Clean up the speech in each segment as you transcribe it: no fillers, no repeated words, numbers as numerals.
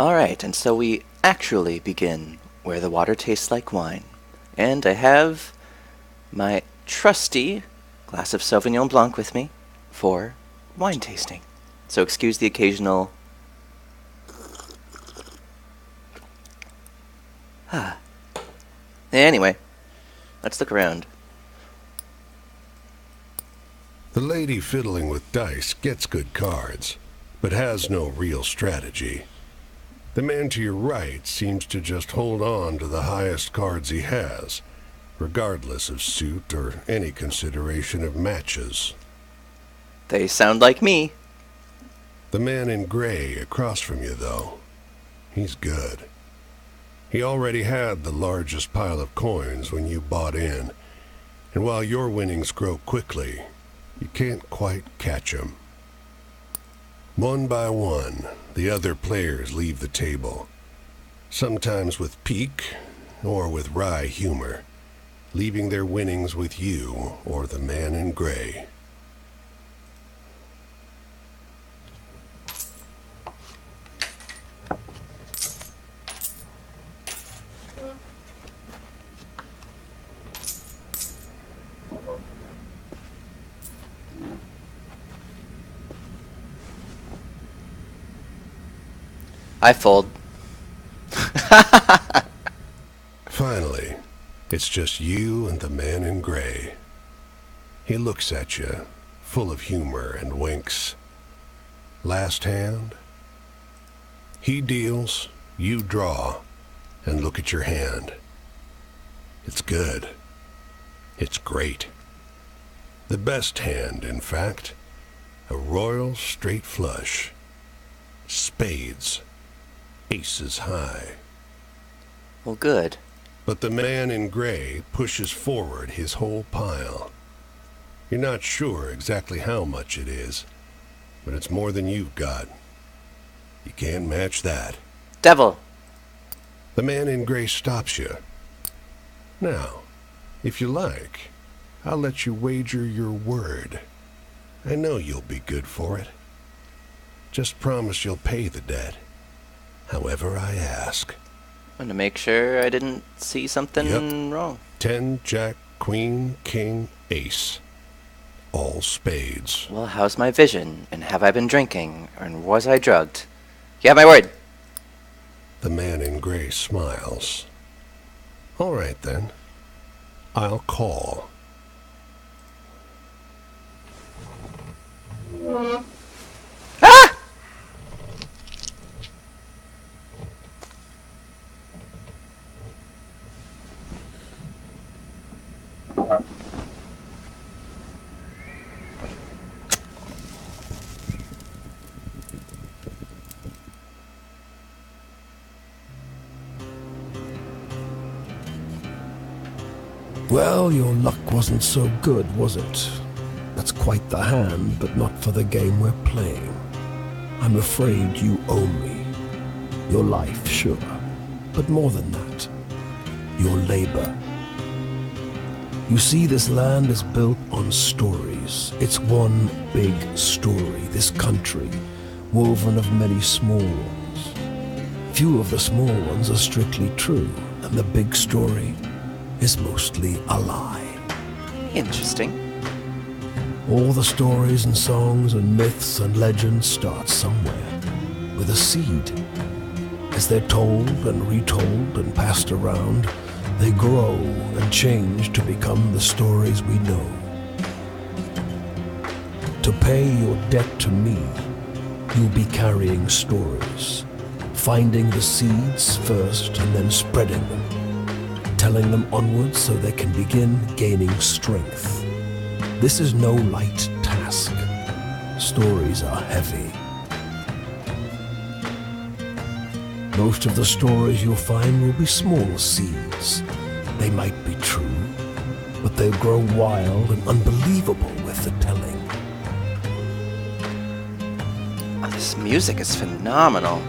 Alright, and so we actually begin where the water tastes like wine. And I have my trusty glass of Sauvignon Blanc with me for wine tasting. So excuse the occasional... Anyway, let's look around. The lady fiddling with dice gets good cards, but has no real strategy. The man to your right seems to just hold on to the highest cards he has, regardless of suit or any consideration of matches. They sound like me. The man in gray across from you, though, he's good. He already had the largest pile of coins when you bought in, and while your winnings grow quickly, you can't quite catch him. One by one, the other players leave the table, sometimes with pique or with wry humor, leaving their winnings with you or the man in gray. I fold. Finally, it's just you and the man in gray. He looks at you, full of humor, and winks. Last hand? He deals, you draw, and look at your hand. It's good. It's great. The best hand, in fact. A royal straight flush. Spades. Aces high. Well, good. But the man in gray pushes forward his whole pile. You're not sure exactly how much it is, but it's more than you've got. You can't match that. Devil! The man in gray stops you. Now, if you like, I'll let you wager your word. I know you'll be good for it. Just promise you'll pay the debt. However I ask. I want to make sure I didn't see something wrong. 10, jack, queen, king, ace. All spades. Well, how's my vision? And have I been drinking? And was I drugged? You have my word. The man in gray smiles. All right, then. I'll call. Ah! Well, your luck wasn't so good, was it? That's quite the hand, but not for the game we're playing. I'm afraid you owe me. Your life, sure, but more than that. Your labor. You see, this land is built on stories. It's one big story, this country, woven of many small ones. Few of the small ones are strictly true, and the big story is mostly a lie. Interesting. All the stories and songs and myths and legends start somewhere, with a seed. As they're told and retold and passed around, they grow and change to become the stories we know. To pay your debt to me, you'll be carrying stories, finding the seeds first and then spreading them, telling them onwards so they can begin gaining strength. This is no light task. Stories are heavy. Most of the stories you'll find will be small seeds. They might be true, but they'll grow wild and unbelievable with the telling. Oh, this music is phenomenal.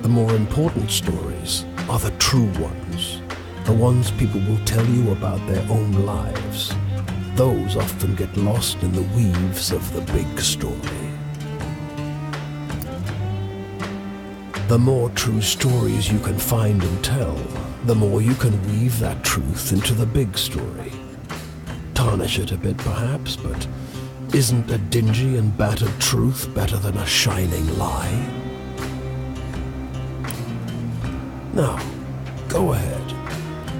The more important stories are the true ones, the ones people will tell you about their own lives. Those often get lost in the weaves of the big story. The more true stories you can find and tell, the more you can weave that truth into the big story. Tarnish it a bit, perhaps, but isn't a dingy and battered truth better than a shining lie? Now, go ahead.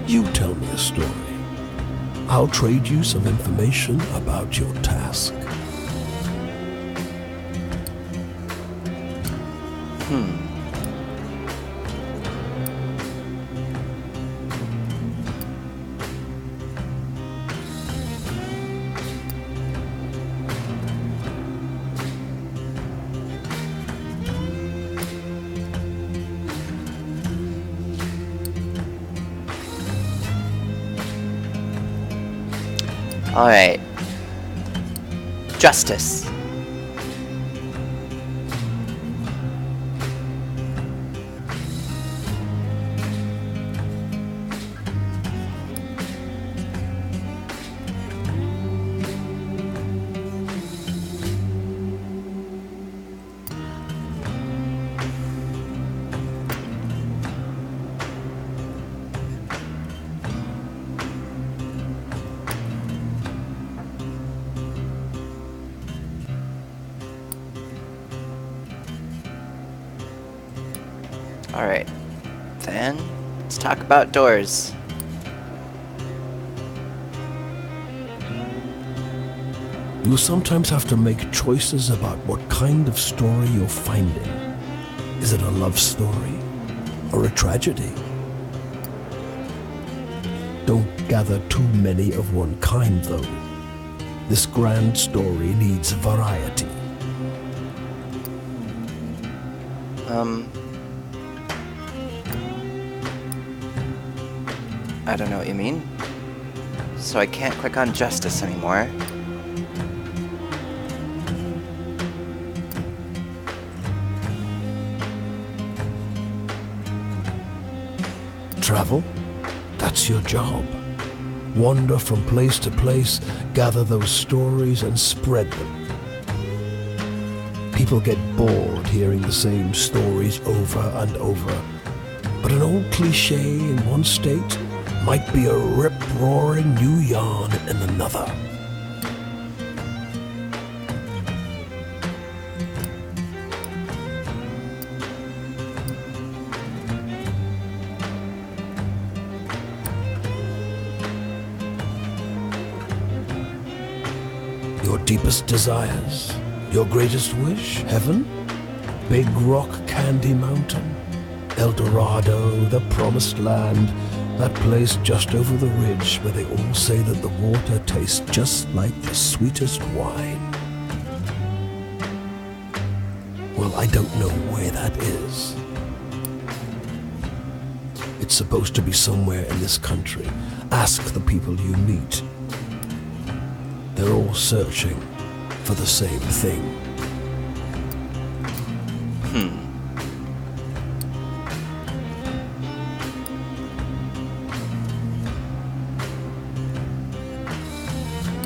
You tell me a story. I'll trade you some information about your task. Alright. Justice. Alright, then let's talk about doors. You sometimes have to make choices about what kind of story you're finding. Is it a love story or a tragedy? Don't gather too many of one kind, though. This grand story needs variety. I don't know what you mean. So I can't click on justice anymore. Travel? That's your job. Wander from place to place, gather those stories and spread them. People get bored hearing the same stories over and over. But an old cliché in one state might be a rip-roaring new yarn in another. Your deepest desires, your greatest wish, heaven, Big Rock Candy Mountain, El Dorado, the Promised Land, that place just over the ridge where they all say that the water tastes just like the sweetest wine. Well, I don't know where that is. It's supposed to be somewhere in this country. Ask the people you meet. They're all searching for the same thing.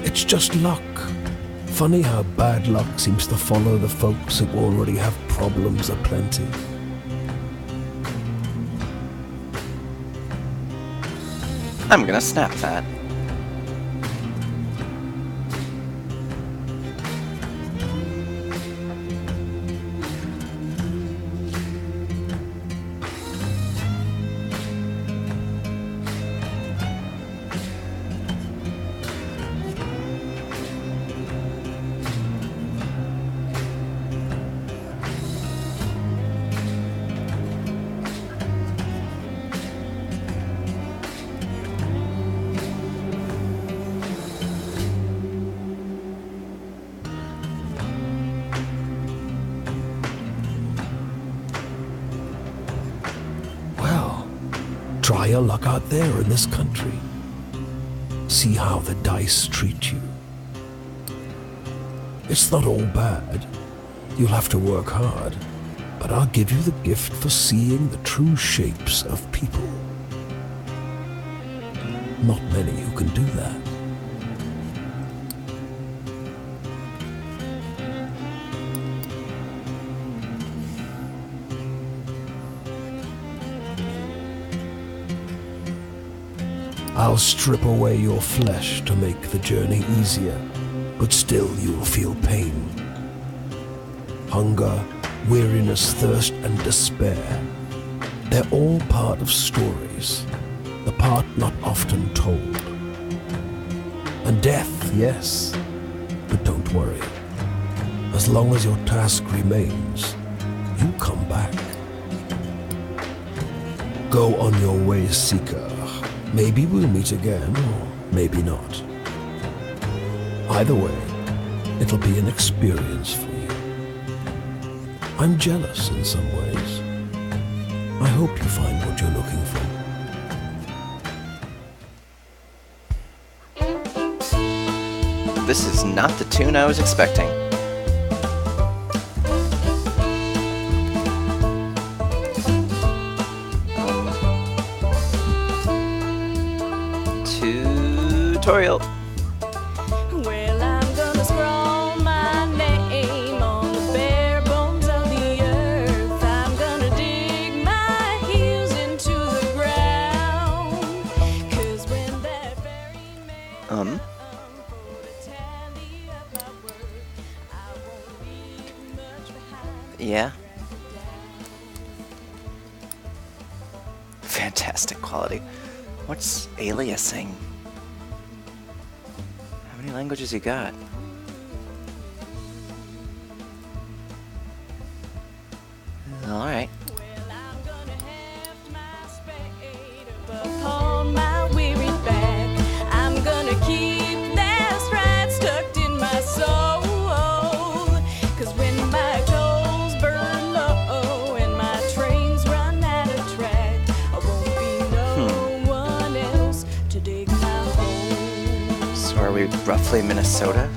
It's just luck. Funny how bad luck seems to follow the folks who already have problems aplenty. I'm gonna snap that. Try your luck out there in this country. See how the dice treat you. It's not all bad. You'll have to work hard, but I'll give you the gift for seeing the true shapes of people. Not many who can do that. I'll strip away your flesh to make the journey easier, but still you'll feel pain. Hunger, weariness, thirst, and despair. They're all part of stories, the part not often told. And death, yes, but don't worry. As long as your task remains, you come back. Go on your way, Seeker. Maybe we'll meet again, or maybe not. Either way, it'll be an experience for you. I'm jealous in some ways. I hope you find what you're looking for. This is not the tune I was expecting. Tutorial. Well, I'm gonna scrawl my name on the bare bones of the earth. I'm gonna dig my heels into the ground. 'Cause when that very man for the tally of my worth, I won't leave much behind. Yeah. Fantastic quality. What's aliasing? How many languages you got? Alright. Well, I'm gonna heft my spade up upon my weary back. I'm gonna keep that stride stuck in my soul. 'Cause when my coals burn low and my trains run out of track, I won't be no one else to dig my hole. So are we roughly Minnesota?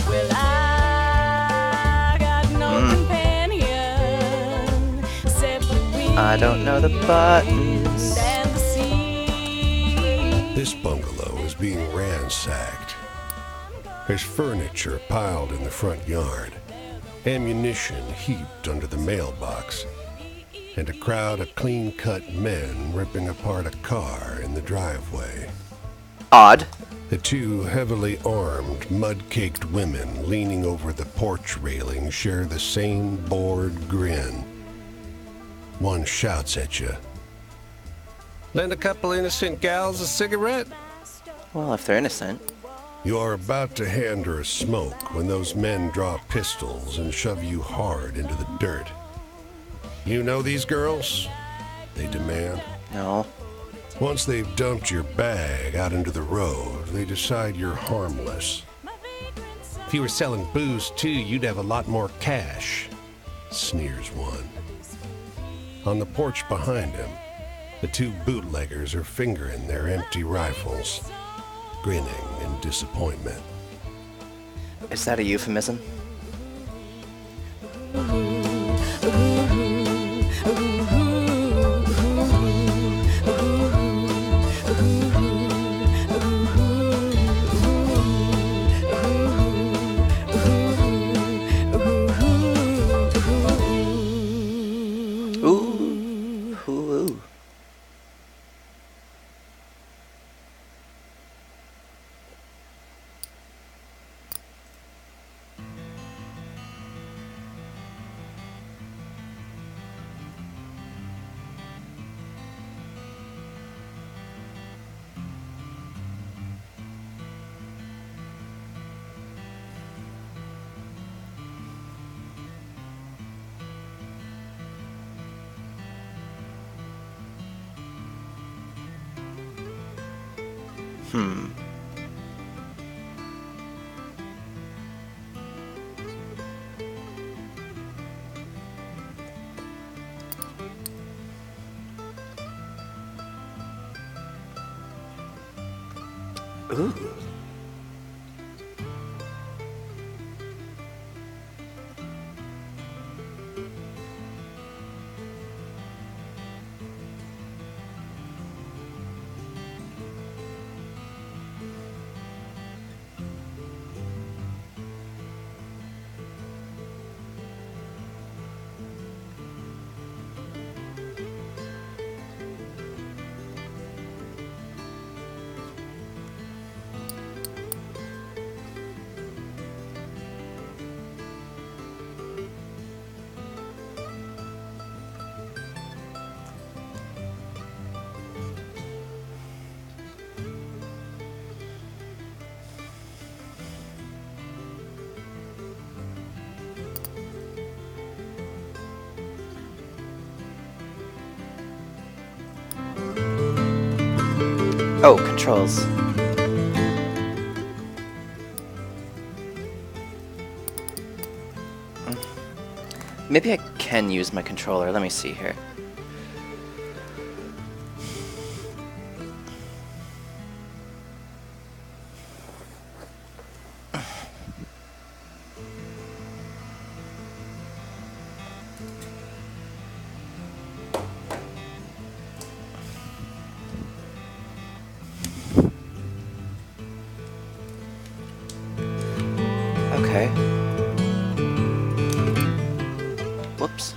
Well, I got no companion except the wind I don't know the buttons. and the sea. This bungalow is being ransacked. There's furniture piled in the front yard, ammunition heaped under the mailbox, and a crowd of clean-cut men ripping apart a car in the driveway. Odd. The two heavily armed, mud-caked women leaning over the porch railing share the same bored grin. One shouts at you. "Lend a couple innocent gals a cigarette?" Well, if they're innocent. You're about to hand her a smoke when those men draw pistols and shove you hard into the dirt. "You know these girls?" they demand. No. Once they've dumped your bag out into the road, they decide you're harmless. "If you were selling booze too, you'd have a lot more cash," sneers one. On the porch behind him, the two bootleggers are fingering their empty rifles, grinning in disappointment. Is that a euphemism? Ooh. Ooh. Ooh. Oh, controls. Maybe I can use my controller. Let me see here. Okay. Whoops.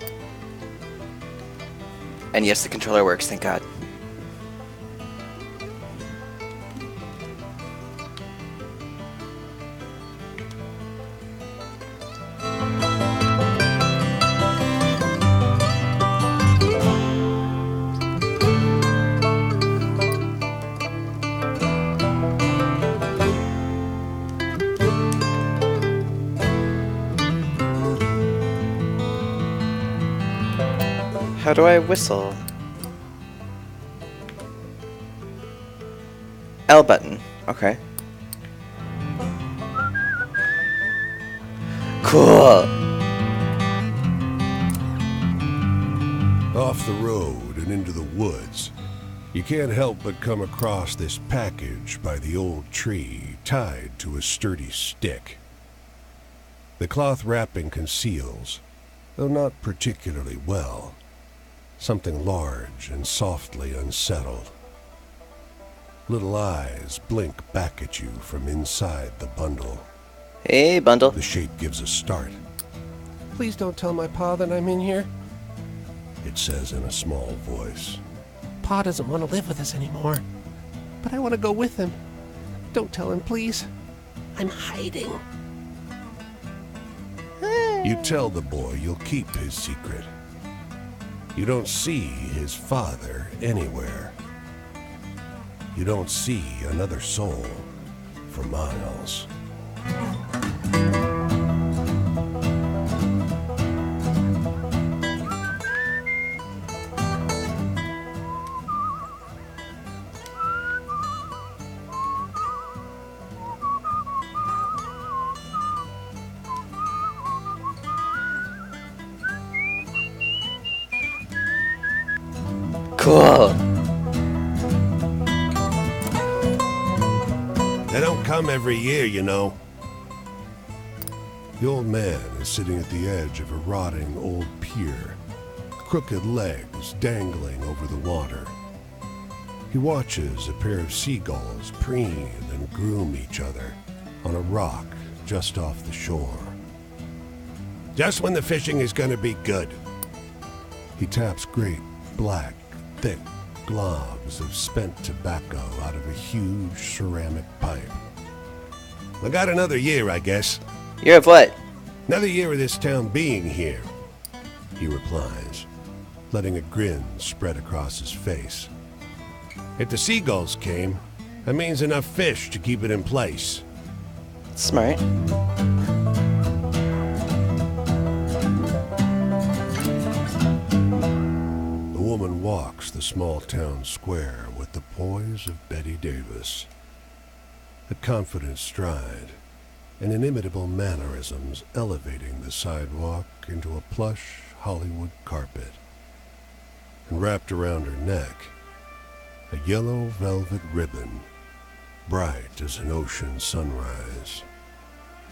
And yes, the controller works, thank God. How do I whistle? L button. Okay. Cool. Off the road and into the woods, you can't help but come across this package by the old tree tied to a sturdy stick. The cloth wrapping conceals, though not particularly well, something large and softly unsettled. Little eyes blink back at you from inside the bundle. Hey, bundle. The shape gives a start. Please don't tell my pa that I'm in here. It says in a small voice. Pa doesn't want to live with us anymore. But I want to go with him. Don't tell him, please. I'm hiding. You tell the boy you'll keep his secret. You don't see his father anywhere. You don't see another soul for miles. Cool. They don't come every year, you know. The old man is sitting at the edge of a rotting old pier, crooked legs dangling over the water. He watches a pair of seagulls preen and groom each other on a rock just off the shore. Just when the fishing is going to be good. He taps great, black, thick globs of spent tobacco out of a huge ceramic pipe. I got another year, I guess. Year of what? Another year of this town being here, he replies, letting a grin spread across his face. If the seagulls came, that means enough fish to keep it in place. Smart. The woman walks the small town square with the poise of Betty Davis. A confident stride and inimitable mannerisms elevating the sidewalk into a plush Hollywood carpet. And wrapped around her neck, a yellow velvet ribbon, bright as an ocean sunrise.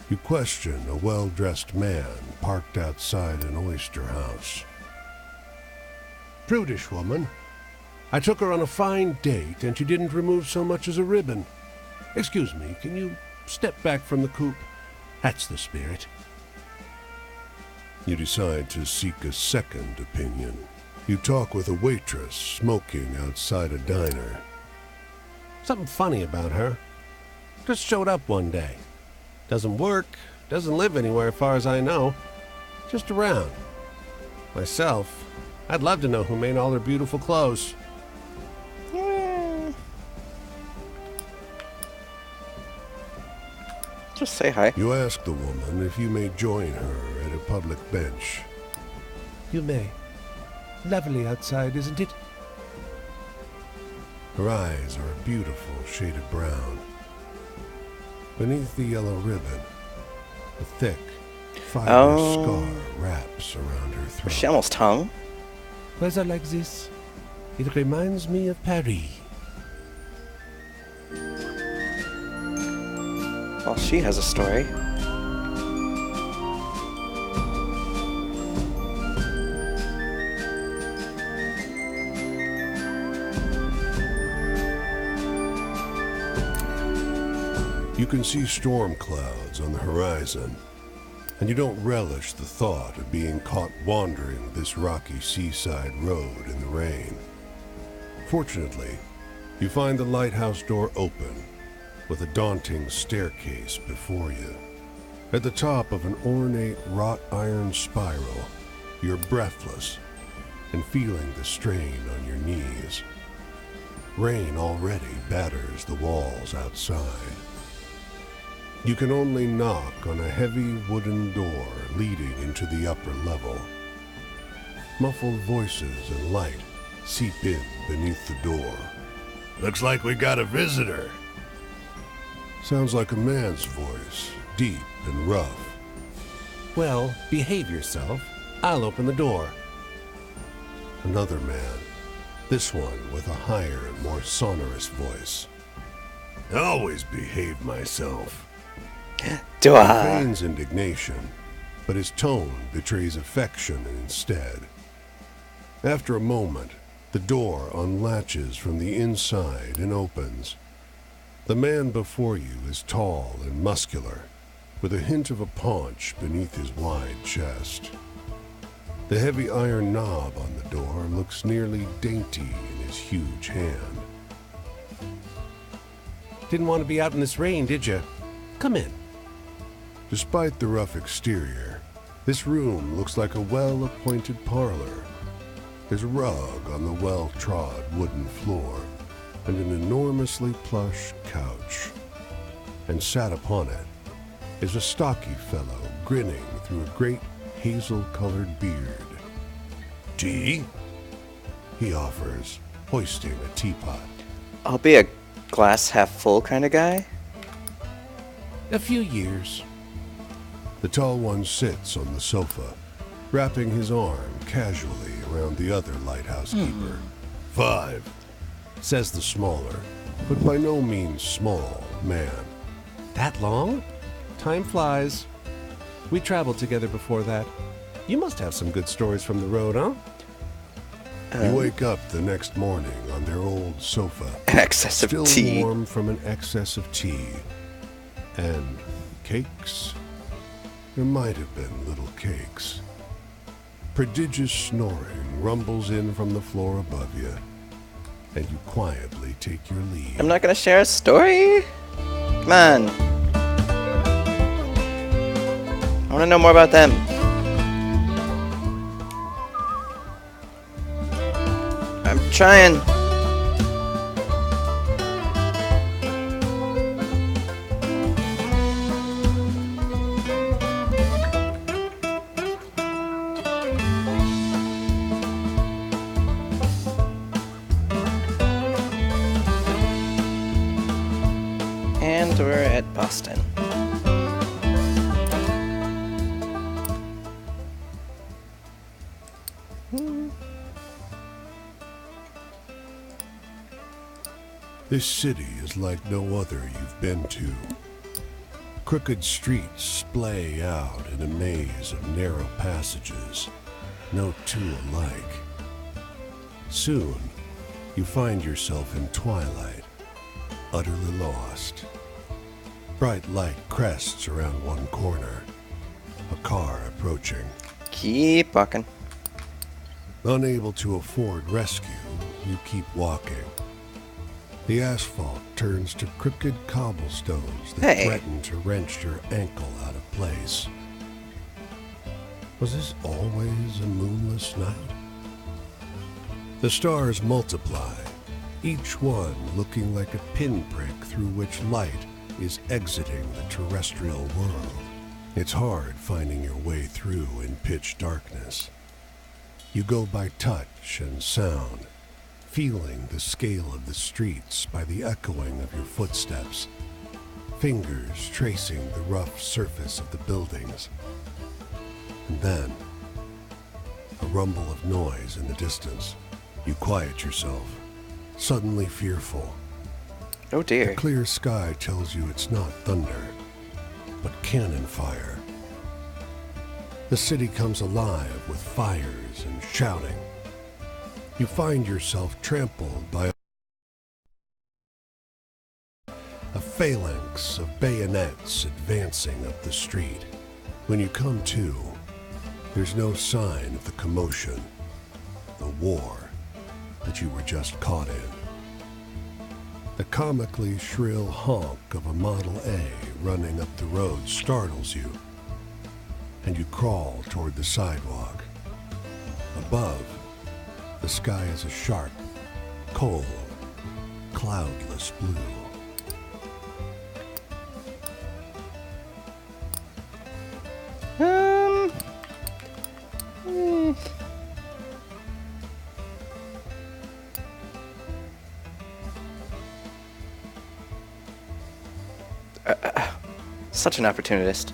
You question a well-dressed man parked outside an oyster house. Prudish woman. I took her on a fine date and she didn't remove so much as a ribbon. Excuse me, can you step back from the coupe? That's the spirit. You decide to seek a second opinion. You talk with a waitress smoking outside a diner. Something funny about her. Just showed up one day. Doesn't work, doesn't live anywhere as far as I know. Just around. Myself, I'd love to know who made all her beautiful clothes. Just say hi. You ask the woman if you may join her at a public bench. You may. Lovely outside, isn't it? Her eyes are a beautiful shade of brown. Beneath the yellow ribbon, a thick, fibrous scar wraps around her throat. She almost hung. Weather like this, it reminds me of Paris. Well, she has a story. You can see storm clouds on the horizon, and you don't relish the thought of being caught wandering this rocky seaside road in the rain. Fortunately, you find the lighthouse door open, with a daunting staircase before you. At the top of an ornate wrought iron spiral, you're breathless and feeling the strain on your knees. Rain already batters the walls outside. You can only knock on a heavy wooden door leading into the upper level. Muffled voices and light seep in beneath the door. "Looks like we got a visitor." Sounds like a man's voice, deep and rough. Well, behave yourself. I'll open the door. Another man, this one with a higher, more sonorous voice. "I always behave myself." Do He I? feigns indignation, but his tone betrays affection instead. After a moment, the door unlatches from the inside and opens. The man before you is tall and muscular, with a hint of a paunch beneath his wide chest. The heavy iron knob on the door looks nearly dainty in his huge hand. Didn't want to be out in this rain, did you? Come in. Despite the rough exterior, this room looks like a well-appointed parlor. There's a rug on the well-trod wooden floor and an enormously plush couch. And sat upon it is a stocky fellow grinning through a great hazel-colored beard. "Tea?" he offers, hoisting a teapot. I'll be a glass half full kind of guy. A few years. The tall one sits on the sofa, wrapping his arm casually around the other lighthouse keeper. "5, says the smaller, but by no means small, man. That long? Time flies. We traveled together before that. You must have some good stories from the road, huh? You wake up the next morning on their old sofa, An excess of still tea. warm from an excess of tea. And cakes? There might have been little cakes. Prodigious snoring rumbles in from the floor above you, and you quietly take your leave. I'm not gonna share a story? Come on. I wanna know more about them. I'm trying. And we're at Boston. This city is like no other you've been to. Crooked streets splay out in a maze of narrow passages, no two alike. Soon, you find yourself in twilight, utterly lost. Bright light crests around one corner, a car approaching. Keep walking. Unable to afford rescue, you keep walking. The asphalt turns to crooked cobblestones that Hey. threaten to wrench your ankle out of place. Was this always a moonless night? The stars multiply, each one looking like a pinprick through which light is exiting the terrestrial world. It's hard finding your way through in pitch darkness. You go by touch and sound, feeling the scale of the streets by the echoing of your footsteps, fingers tracing the rough surface of the buildings. And then, a rumble of noise in the distance. You quiet yourself, suddenly fearful. Oh dear. The clear sky tells you it's not thunder, but cannon fire. The city comes alive with fires and shouting. You find yourself trampled by a phalanx of bayonets advancing up the street. When you come to, there's no sign of the commotion, the war that you were just caught in. The comically shrill honk of a Model A running up the road startles you, and you crawl toward the sidewalk. Above, the sky is a sharp, cold, cloudless blue. Such an opportunist.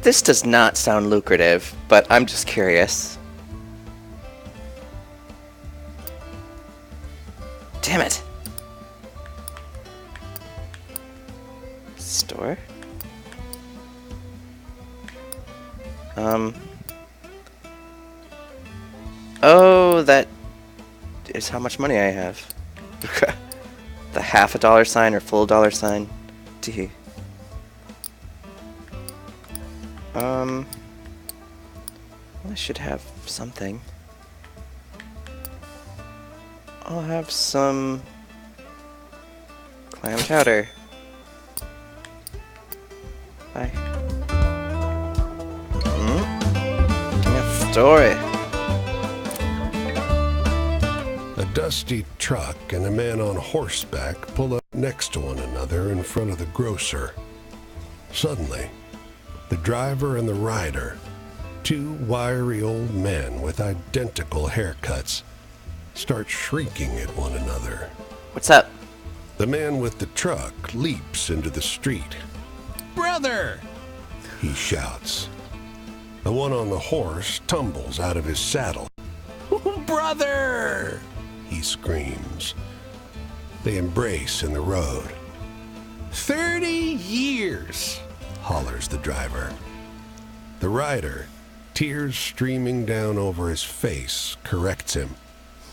This does not sound lucrative, but I'm just curious. Damn it. Store? Oh, that is how much money I have. The $50 sign or full dollar sign. Tee. I should have something. I'll have some clam chowder. Bye. Story. A dusty truck and a man on horseback pull up next to one another in front of the grocer. Suddenly, the driver and the rider, two wiry old men with identical haircuts, start shrieking at one another. What's up? The man with the truck leaps into the street. Brother! He shouts. The one on the horse tumbles out of his saddle. Brother! He screams. They embrace in the road. 30 years! Hollers the driver. The rider, tears streaming down over his face, corrects him.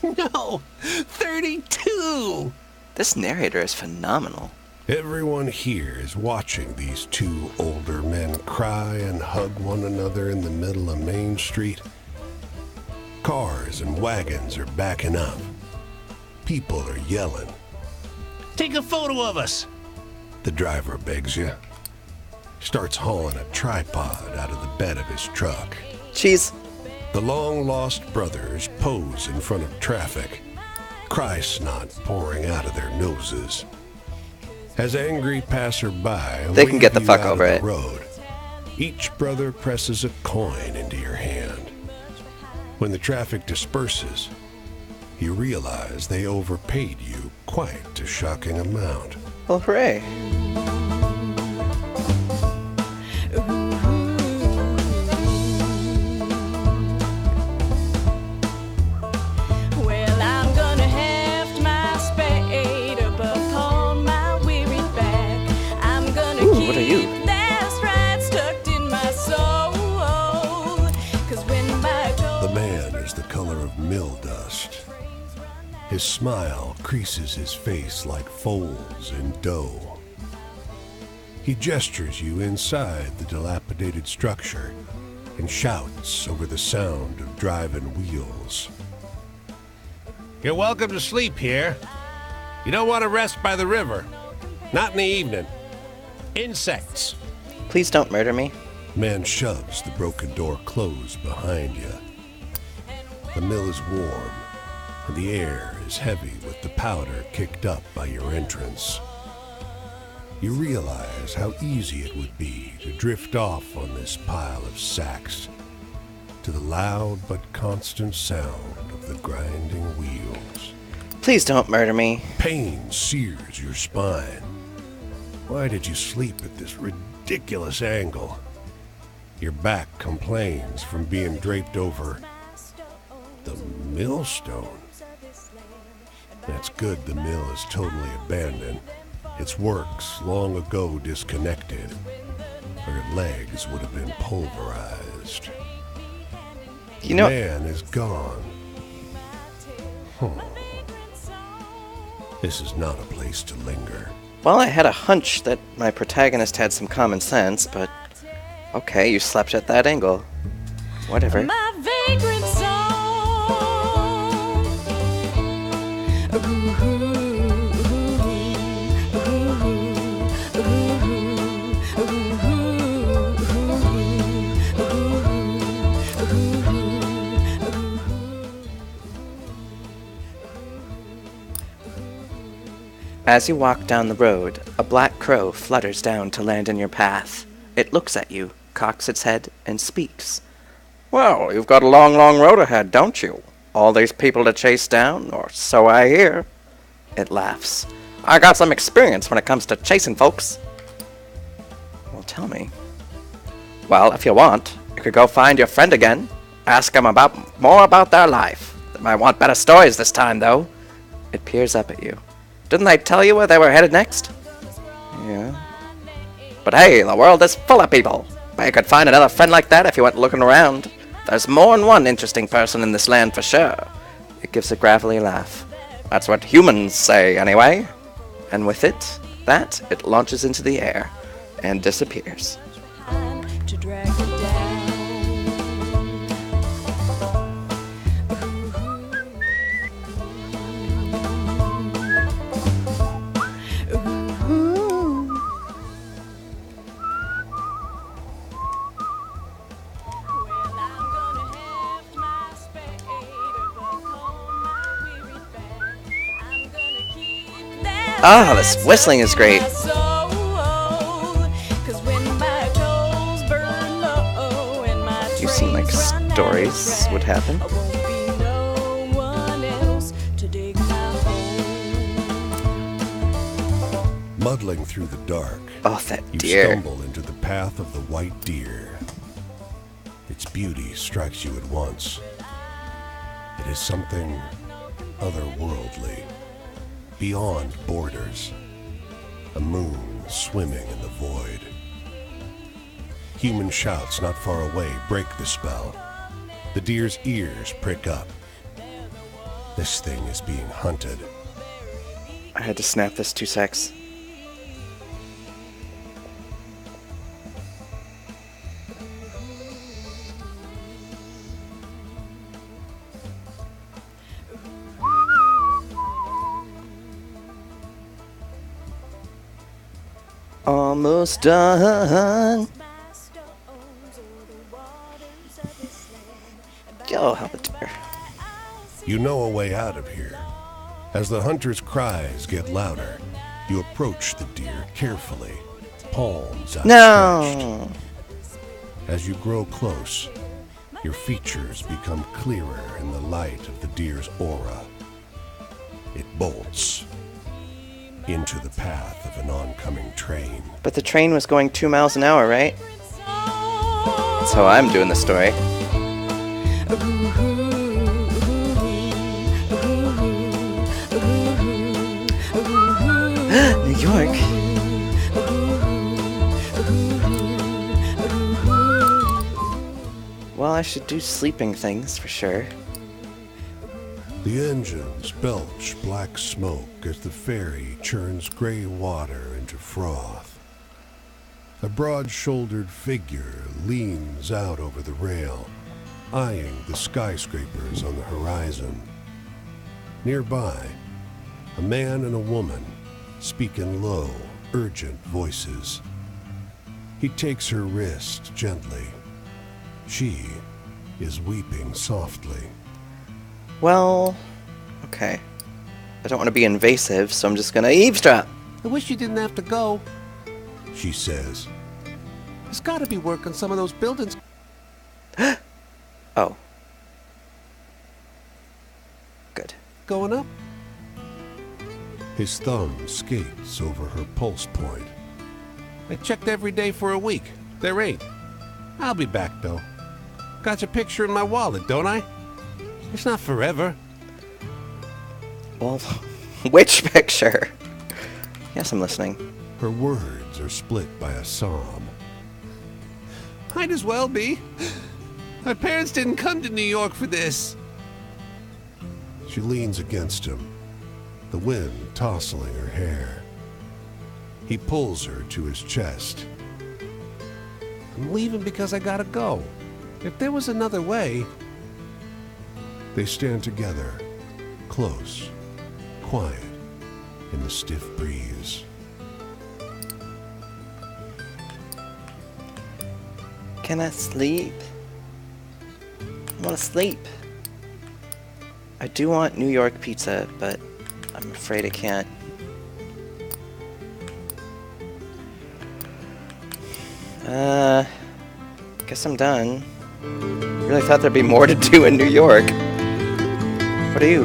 No! 32! This narrator is phenomenal. Everyone here is watching these two older men cry and hug one another in the middle of Main Street. Cars and wagons are backing up. People are yelling. Take a photo of us! The driver begs you. Starts hauling a tripod out of the bed of his truck. Cheese. The long-lost brothers pose in front of traffic, cry snot pouring out of their noses. As angry passerby They can get the wave fuck you out over of the it. road, each brother presses a coin into your hand. When the traffic disperses, you realize they overpaid you quite a shocking amount. Well, hooray. Well, I'm gonna heft my spade up upon my weary back. I'm gonna Ooh, keep what are you? that stride tucked in my soul. 'Cause when my The man is the color of mill dust. His smile creases his face like folds in dough. He gestures you inside the dilapidated structure and shouts over the sound of driving wheels. You're welcome to sleep here. You don't want to rest by the river. Not in the evening. Insects. Please don't murder me. Man shoves the broken door closed behind you. The mill is warm, and the air is heavy with the powder kicked up by your entrance. You realize how easy it would be to drift off on this pile of sacks to the loud but constant sound of the grinding wheels. Please don't murder me. Pain sears your spine. Why did you sleep at this ridiculous angle? Your back complains from being draped over the millstone. That's good the mill is totally abandoned. Its works long ago disconnected, or your legs would have been pulverized. You know, The man is gone. This is not a place to linger. well, I had a hunch that my protagonist had some common sense, but okay, you slept at that angle. Whatever. My vagrant song. As you walk down the road, a black crow flutters down to land in your path. It looks at you, cocks its head, and speaks. Well, you've got a long, long road ahead, don't you? All these people to chase down, or so I hear. It laughs. I got some experience when it comes to chasing folks. Well, tell me. Well, if you want, you could go find your friend again. Ask him more about their life. They might want better stories this time, though. It peers up at you. Didn't I tell you where they were headed next? Yeah. But hey, the world is full of people. But you could find another friend like that if you went looking around. There's more than one interesting person in this land for sure. It gives a gravelly laugh. That's what humans say, anyway. And with it launches into the air and disappears. To drag you down. Ah, this whistling is great. You seem like stories would happen. Muddling through the dark, Oh, that you deer. stumble into the path of the white deer. Its beauty strikes you at once. It is something otherworldly, beyond borders. A moon swimming in the void. Human shouts not far away break the spell. The deer's ears prick up. This thing is being hunted. I had to snap this 2 secs. Almost done. Yo, help it dear. You know a way out of here. As the hunter's cries get louder, you approach the deer carefully, palms outstretched. No. As you grow close, your features become clearer in the light of the deer's aura. It bolts into the path of an oncoming train. But the train was going 2 miles an hour, right? That's how I'm doing the story. New York. Well, I should do sleeping things for sure. The engines belch black smoke as the ferry churns gray water into froth. A broad-shouldered figure leans out over the rail, eyeing the skyscrapers on the horizon. Nearby, a man and a woman speak in low, urgent voices. He takes her wrist gently. She is weeping softly. Well, okay. I don't want to be invasive, so I'm just gonna eavesdrop. I wish you didn't have to go. she says. There's got to be work on some of those buildings. Oh. Good. Going up. His thumb skates over her pulse point. I checked every day for a week. There ain't. I'll be back, though. Got your picture in my wallet, don't I? It's not forever. Well, which picture? Yes, I'm listening. Her words are split by a sob. Might as well be. My parents didn't come to New York for this. She leans against him, the wind tousling her hair. He pulls her to his chest. I'm leaving because I gotta go. If there was another way... They stand together, close, quiet, in the stiff breeze. Can I sleep? I want to sleep. I do want New York pizza, but I'm afraid I can't. Guess I'm done. Really thought there'd be more to do in New York. What are you?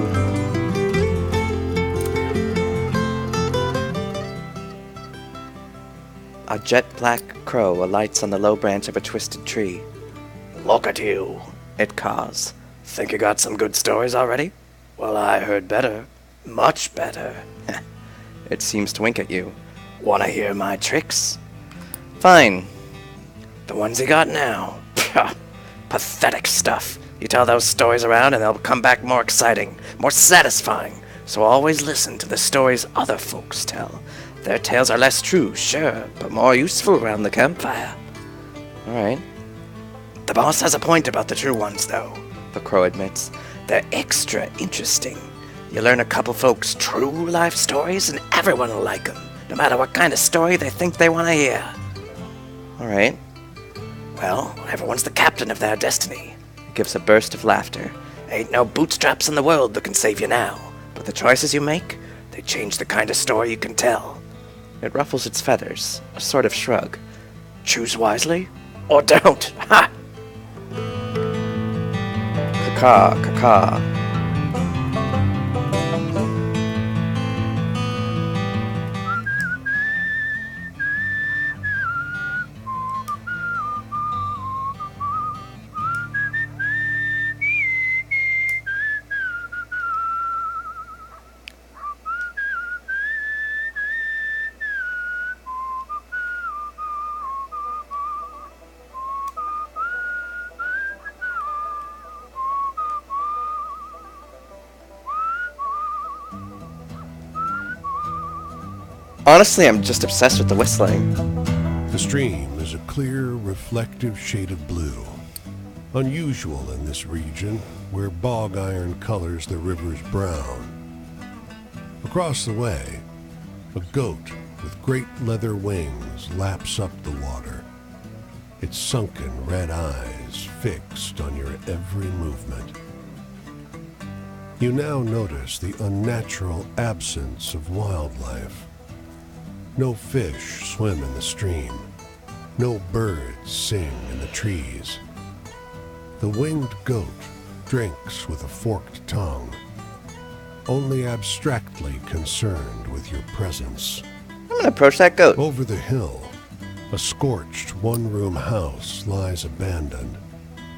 A jet black crow alights on the low branch of a twisted tree. Look at you, it caws. Think you got some good stories already? Well, I heard better. Much better. It seems to wink at you. Wanna hear my tricks? Fine. The ones you got now. Pathetic stuff. You tell those stories around and they'll come back more exciting, more satisfying. So always listen to the stories other folks tell. Their tales are less true, sure, but more useful around the campfire. Alright. The boss has a point about the true ones, though, the crow admits. They're extra interesting. You learn a couple folks' true life stories and everyone will like them, no matter what kind of story they think they want to hear. Alright. Well, everyone's the captain of their destiny. It gives a burst of laughter. Ain't no bootstraps in the world that can save you now, but the choices you make, they change the kind of story you can tell. It ruffles its feathers, a sort of shrug. Choose wisely, or don't. Ha! Caw, caw. Honestly, I'm just obsessed with the whistling. The stream is a clear, reflective shade of blue. Unusual in this region, where bog iron colors the river's brown. Across the way, a goat with great leather wings laps up the water, its sunken red eyes fixed on your every movement. You now notice the unnatural absence of wildlife. No fish swim in the stream. No birds sing in the trees. The winged goat drinks with a forked tongue, only abstractly concerned with your presence. I'm gonna approach that goat. Over the hill, a scorched one-room house lies abandoned,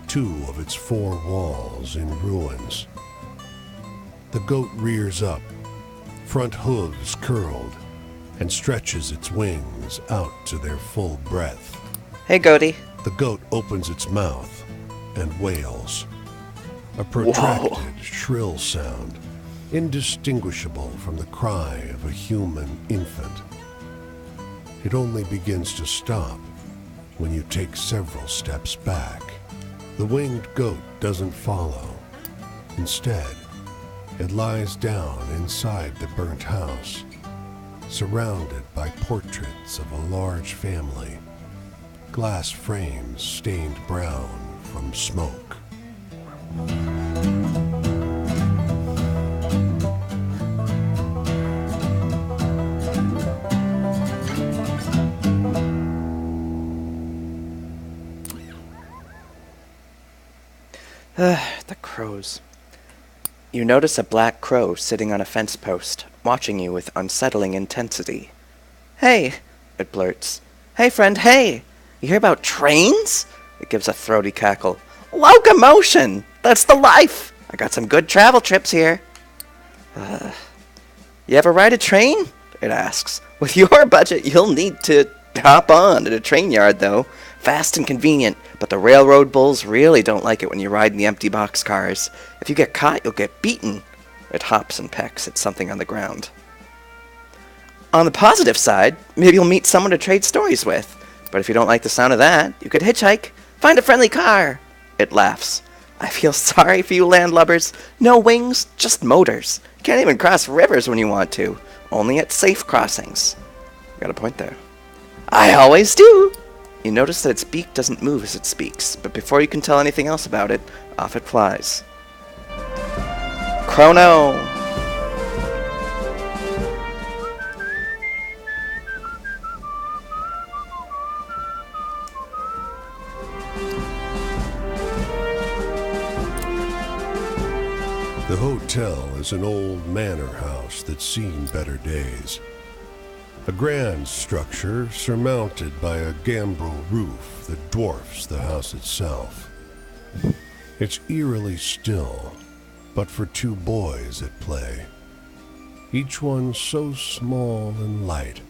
2 of its 4 walls in ruins. The goat rears up, front hooves curled, and stretches its wings out to their full breadth. Hey, goatie. The goat opens its mouth and wails. A protracted, shrill sound, indistinguishable from the cry of a human infant. It only begins to stop when you take several steps back. The winged goat doesn't follow. Instead, it lies down inside the burnt house, surrounded by portraits of a large family, glass frames stained brown from smoke. The crows. You notice a black crow sitting on a fence post, watching you with unsettling intensity. Hey, it blurts. Hey, friend, hey! You hear about trains? It gives a throaty cackle. Locomotion! That's the life! I got some good travel trips here. You ever ride a train? It asks. With your budget, you'll need to hop on at a train yard, though. Fast and convenient, but the railroad bulls really don't like it when you ride in the empty boxcars. If you get caught, you'll get beaten. It hops and pecks at something on the ground. On the positive side, maybe you'll meet someone to trade stories with. But if you don't like the sound of that, you could hitchhike. Find a friendly car. It laughs. I feel sorry for you landlubbers. No wings, just motors. Can't even cross rivers when you want to. Only at safe crossings. Got a point there. I always do. You notice that its beak doesn't move as it speaks, but before you can tell anything else about it, off it flies. Chrono! The hotel is an old manor house that's seen better days. A grand structure surmounted by a gambrel roof that dwarfs the house itself. It's eerily still, but for two boys at play. Each one so small and light,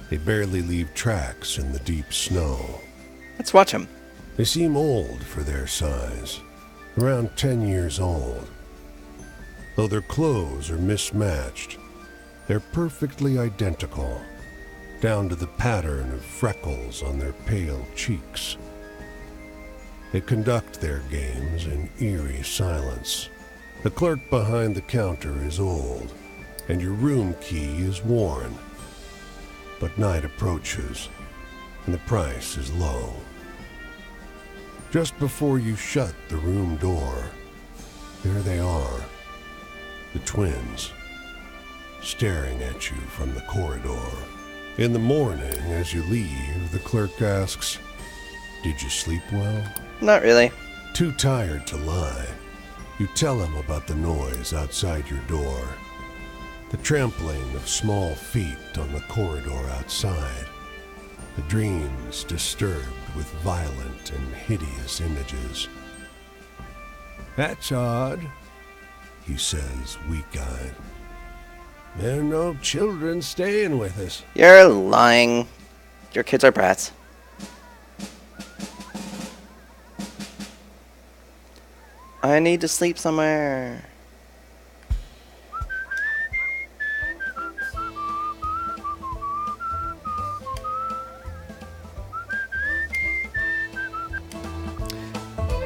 they barely leave tracks in the deep snow. Let's watch him. They seem old for their size, around 10 years old. Though their clothes are mismatched, they're perfectly identical, down to the pattern of freckles on their pale cheeks. They conduct their games in eerie silence. The clerk behind the counter is old, and your room key is worn. But night approaches, and the price is low. Just before you shut the room door, there they are, the twins, staring at you from the corridor. In the morning, as you leave, the clerk asks, "Did you sleep well?" Not really. Too tired to lie, you tell him about the noise outside your door, the trampling of small feet on the corridor outside, the dreams disturbed with violent and hideous images. "That's odd," he says, weak-eyed. "There are no children staying with us." You're lying. Your kids are brats. I need to sleep somewhere.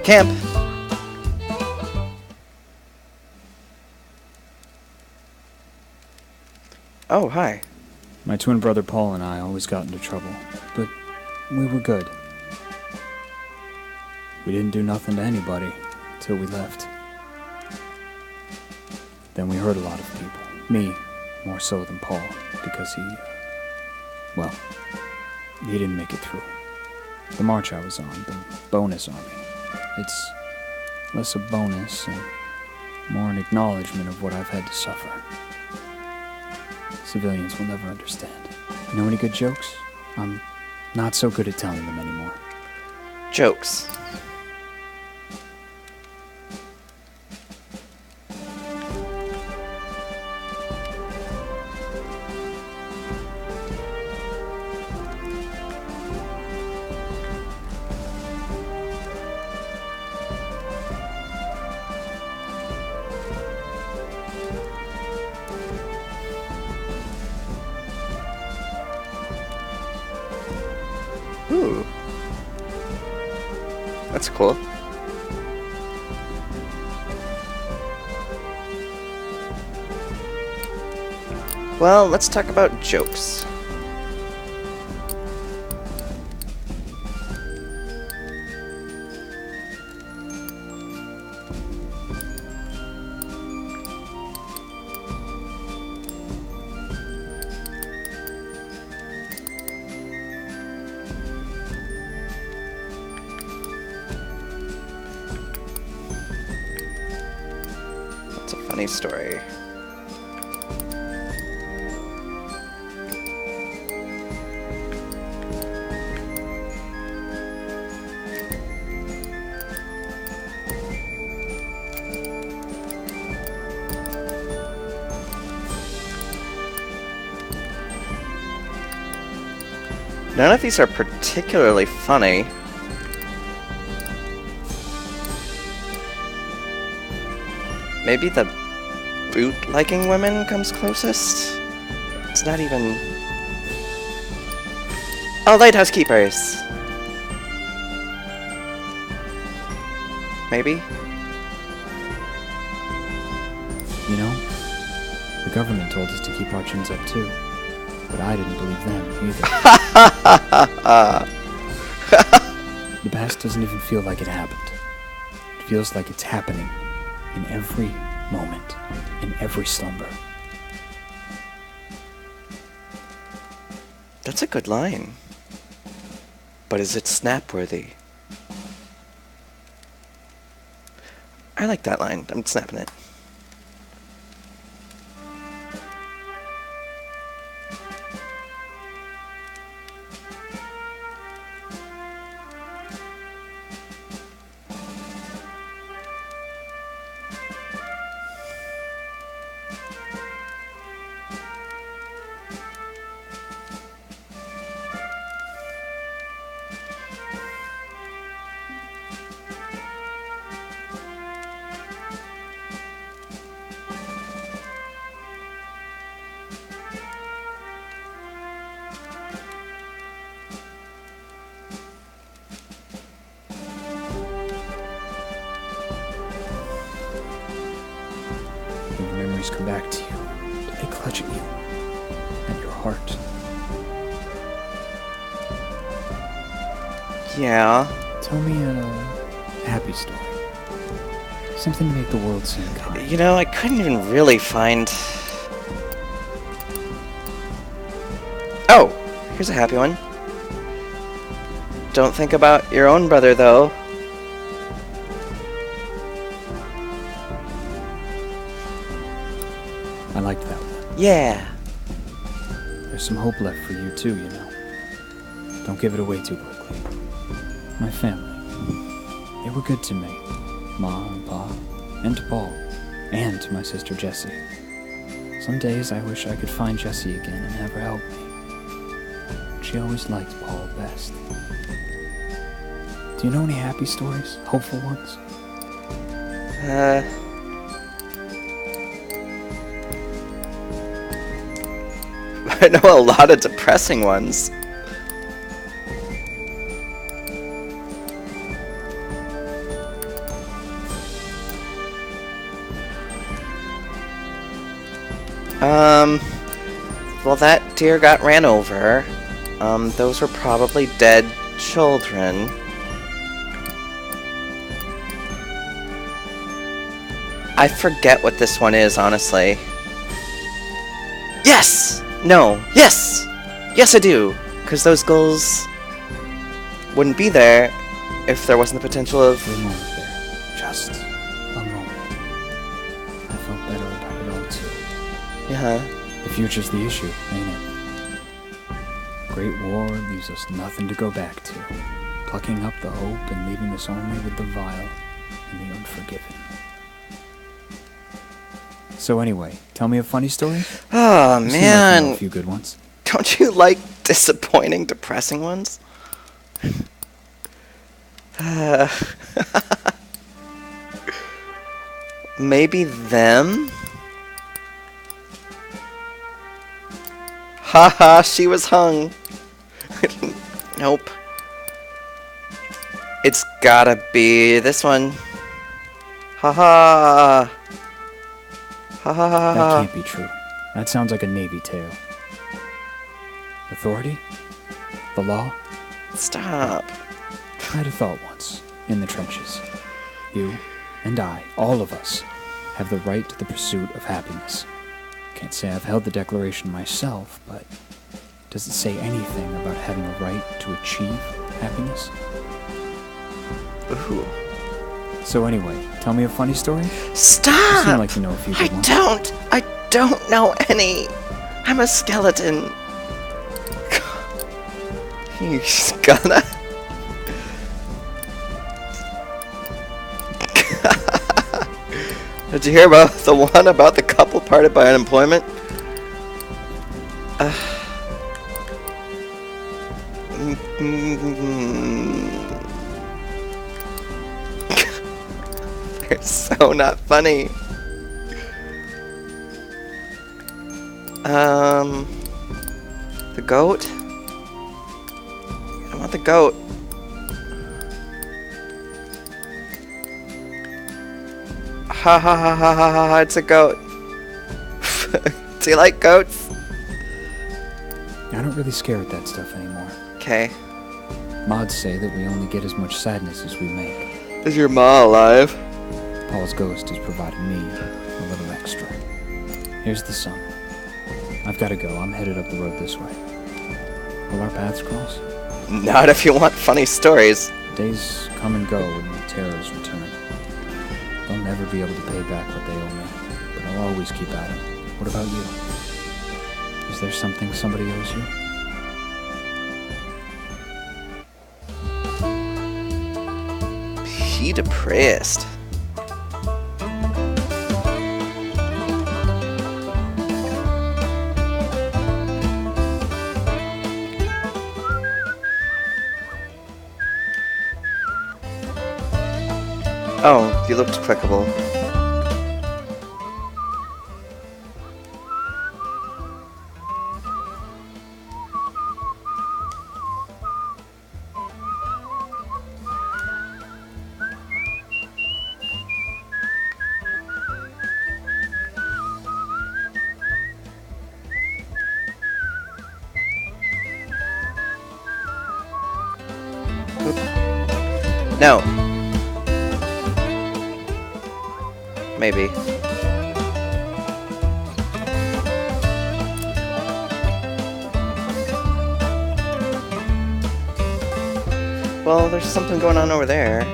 Camp. Oh, hi. My twin brother Paul and I always got into trouble, but we were good. We didn't do nothing to anybody till we left. Then we hurt a lot of people. Me, more so than Paul, because he didn't make it through. The march I was on, the bonus army, it's less a bonus and more an acknowledgement of what I've had to suffer. Civilians will never understand. You know any good jokes? I'm not so good at telling them anymore. Jokes. Ooh. That's cool. Well, let's talk about jokes. funny story. None of these are particularly funny. Maybe the bootlegging woman comes closest? It's not even... Oh, Lighthouse Keepers! Maybe? You know, the government told us to keep our chins up too. But I didn't believe them either. The past doesn't even feel like it happened. It feels like it's happening in every moment, in every slumber. That's a good line. But is it snap-worthy? I like that line. I'm snapping it. When your memories come back to you, do they clutch at you? At your heart? Yeah. Tell me a happy story. Something to make the world seem kind. You know, I couldn't even really find... Oh! Here's a happy one. Don't think about your own brother, though. I liked that one. Yeah. There's some hope left for you too, you know. Don't give it away too quickly. My family. They were good to me. Ma and Pa. And to Paul. And to my sister Jessie. Some days I wish I could find Jessie again and have her help me. She always liked Paul best. Do you know any happy stories? Hopeful ones? I know a lot of depressing ones. Well, that deer got ran over. Those were probably dead children. I forget what this one is, honestly. Yes! No. Yes! Yes, I do! Because those goals wouldn't be there if there wasn't the potential of... For a moment there. Just a moment. I felt better about it all too. Yeah. The future's the issue, ain't it? Great War leaves us nothing to go back to. Plucking up the hope and leaving us only with the vile and the unforgiven. So anyway, tell me a funny story. Oh, You seem like you know man. a few good ones. Don't you like disappointing, depressing ones? Maybe them? Haha, she was hung. Nope. It's gotta be this one. Haha. Ha ha ha That ha. can't be true. That sounds like a Navy tale. Authority? The law? Stop. I'd have thought once, in the trenches. You and I, all of us, have the right to the pursuit of happiness. Can't say I've held the Declaration myself, but does it say anything about having a right to achieve happiness? Ooh. So anyway, tell me a funny story? Stop! You seem like you know a few good ones. I don't know any. I'm a skeleton. He's gonna... Did you hear about the one about the couple parted by unemployment? They're so not funny. The goat? I want the goat. Ha ha ha ha ha ha, it's a goat. Do you like goats? I don't really scare at that stuff anymore. Okay. Mods say that we only get as much sadness as we make. Is your ma alive? Paul's ghost has provided me a little extra. Here's the sun. I've got to go. I'm headed up the road this way. Will our paths cross? Not if you want funny stories. Days come and go and the terrors return. They'll never be able to pay back what they owe me, but I'll always keep at it. What about you? Is there something somebody owes you? He depressed. Oh, you looked clickable. No. Maybe. Well, there's something going on over there.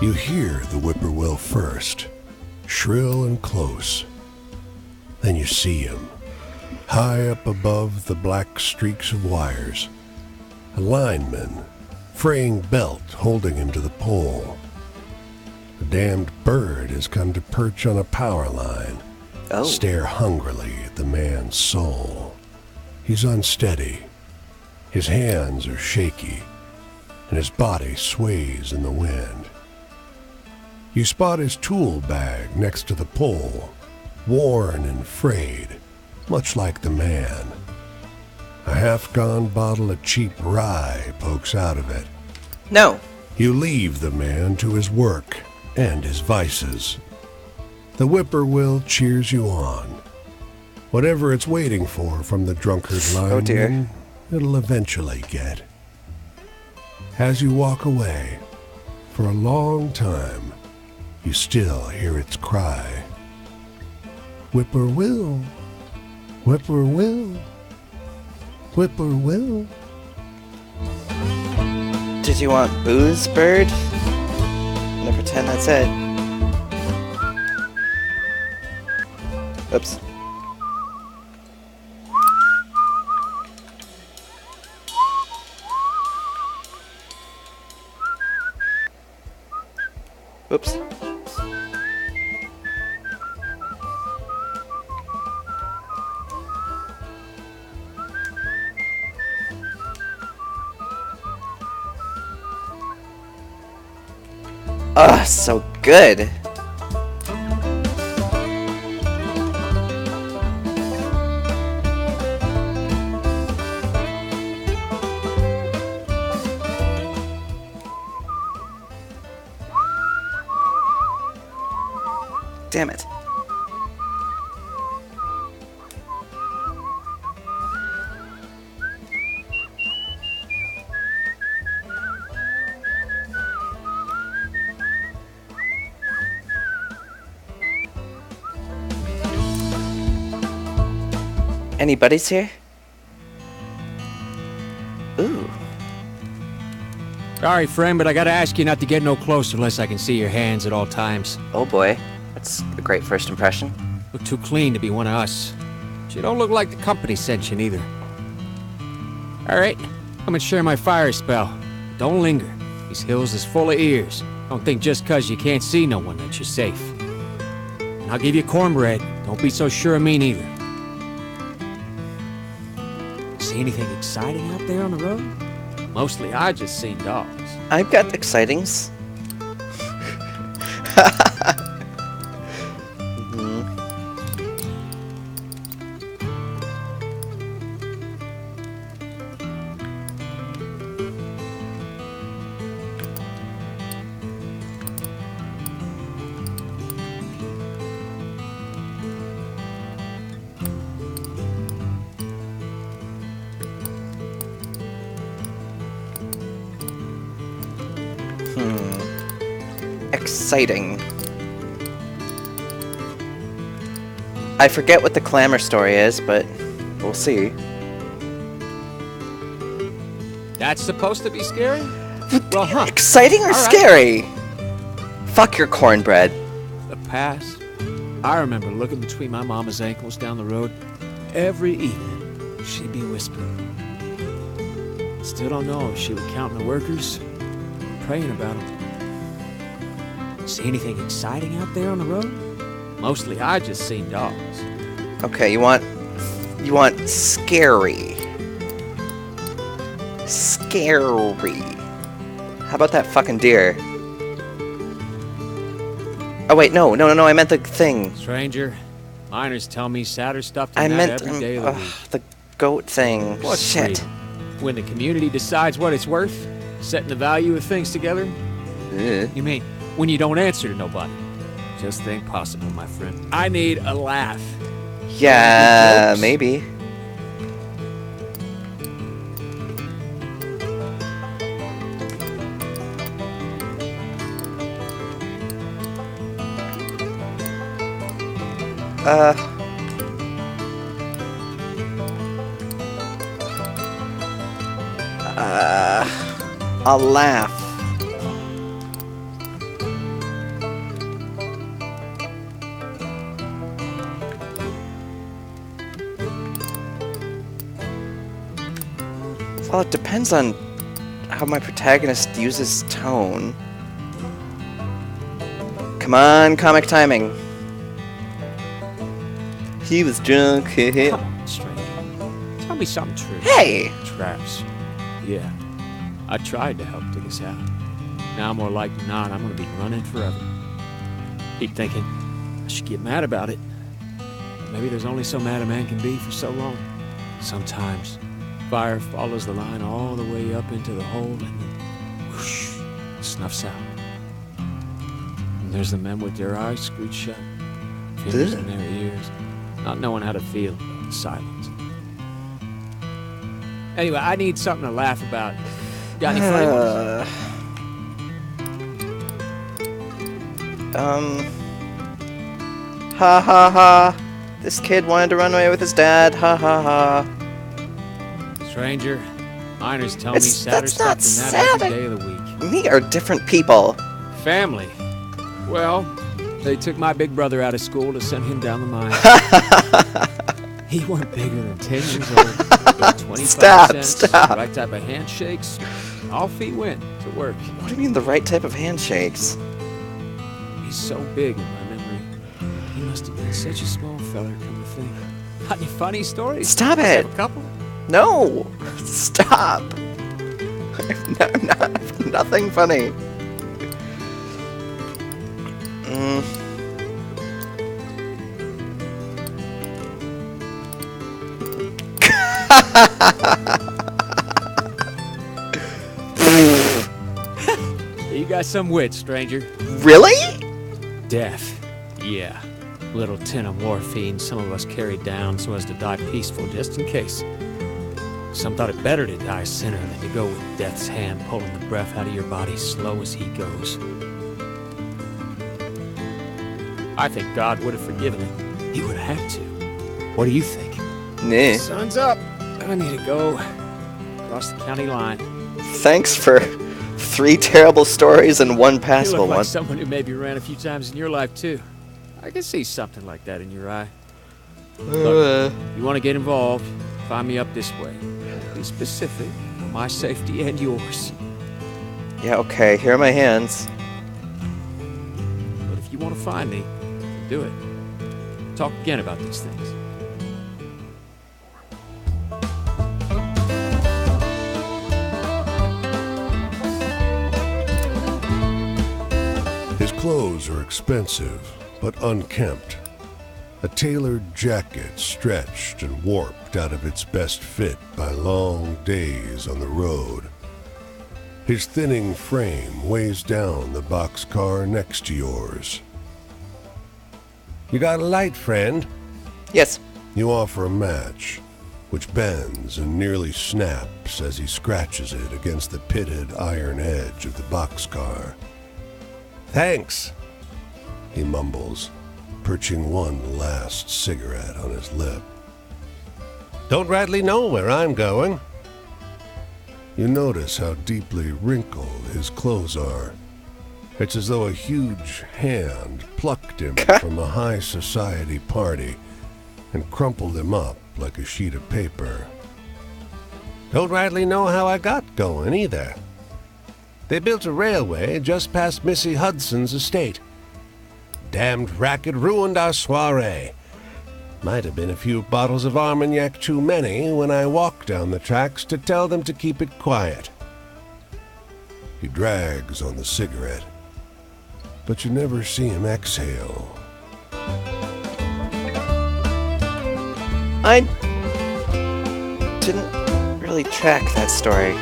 You hear the whippoorwill first, shrill and close. Then you see him, high up above the black streaks of wires. A lineman, fraying belt holding him to the pole. A damned bird has come to perch on a power line, stare hungrily at the man's soul. He's unsteady. His hands are shaky, and his body sways in the wind. You spot his tool bag next to the pole, worn and frayed, much like the man. A half-gone bottle of cheap rye pokes out of it. No. You leave the man to his work and his vices. The whippoorwill cheers you on. Whatever it's waiting for from the drunkard lineman, Oh dear. It'll eventually get. As you walk away, for a long time, you still hear its cry. Whippoorwill, whippoorwill, whippoorwill. Did you want booze, bird? I'm gonna pretend that's it. Oops. Oops. Ah, so good. Damn it. Any buddies here? Ooh. Sorry, friend, but I gotta ask you not to get no closer unless I can see your hands at all times. Oh boy. That's a great first impression. Look too clean to be one of us. But you don't look like the company sent you neither. Alright, come and share my fire spell. Don't linger. These hills is full of ears. Don't think just 'cause you can't see no one that you're safe. And I'll give you cornbread. Don't be so sure of me neither. See anything exciting out there on the road? Mostly I just seen dogs. I've got excitings. Exciting. I forget what the clamor story is, but we'll see. That's supposed to be scary? Well, huh. Exciting or All right. scary? Fuck your cornbread. The past. I remember looking between my mama's ankles down the road. Every evening, she'd be whispering. Still don't know if she was counting the workers, praying about them. See anything exciting out there on the road? Mostly I just seen dogs. Okay, you want scary. Scary. How about that fucking deer? Oh wait, no, I meant the thing. Stranger, miners tell me sadder stuff than I that meant every day of the week. the goat thing. What's Shit. freedom? When the community decides what it's worth, setting the value of things together? Ugh. You mean when you don't answer to nobody? Just ain't possible, my friend. I need a laugh. Yeah, jokes? maybe. I'll laugh. Well, it depends on how my protagonist uses tone. Come on, comic timing. He was drunk. Come on, stranger. Tell me something true. Hey! Traps. Yeah. I tried to help dig us out. Now more like than not, I'm gonna be running forever. Keep thinking I should get mad about it. Maybe there's only so mad a man can be for so long. Sometimes fire follows the line all the way up into the hole and then whoosh, snuffs out. And there's the men with their eyes screwed shut, fingers in their ears, not knowing how to feel the silence. Anyway, I need something to laugh about. Got any funny ones? Ha ha ha. This kid wanted to run away with his dad. Ha ha ha. Stranger, miners tell me It's- sadder that's stuff not than that sad. every day of the week. We are different people. Family. Well, they took my big brother out of school to send him down the mine. He wasn't bigger than 10 years old. Got 25 Stop, cents, stop. right type of handshakes. Off he went to work. What do you mean the right type of handshakes? He's so big in my memory. He must have been such a small feller, come to think. Got any funny stories? Stop Must have it. a couple? No! Stop! I've nothing funny. You got some wit, stranger. Really? Death. Yeah. Little tin of morphine some of us carried down so as to die peaceful, just in case. Some thought it better to die a sinner than to go with death's hand pulling the breath out of your body slow as he goes. I think God would have forgiven it. He would have had to. What do you think? Nah. Sun's up. I need to go across the county line. Thanks for 3 terrible stories and 1 You passable look like one. someone who maybe ran a few times in your life, too. I can see something like that in your eye. Look, you want to get involved, find me up this way. Be specific for my safety and yours. Yeah, okay, here are my hands. But if you want to find me, do it. Talk again about these things. His clothes are expensive, but unkempt. A tailored jacket stretched and warped out of its best fit by long days on the road. His thinning frame weighs down the boxcar next to yours. You got a light, friend? Yes. You offer a match, which bends and nearly snaps as he scratches it against the pitted iron edge of the boxcar. Thanks, he mumbles, perching one last cigarette on his lip. Don't rightly know where I'm going. You notice how deeply wrinkled his clothes are. It's as though a huge hand plucked him from a high society party and crumpled him up like a sheet of paper. Don't rightly know how I got going either. They built a railway just past Missy Hudson's estate. Damned racket ruined our soiree. Might have been a few bottles of Armagnac too many when I walked down the tracks to tell them to keep it quiet. He drags on the cigarette, but you never see him exhale. I didn't really track that story.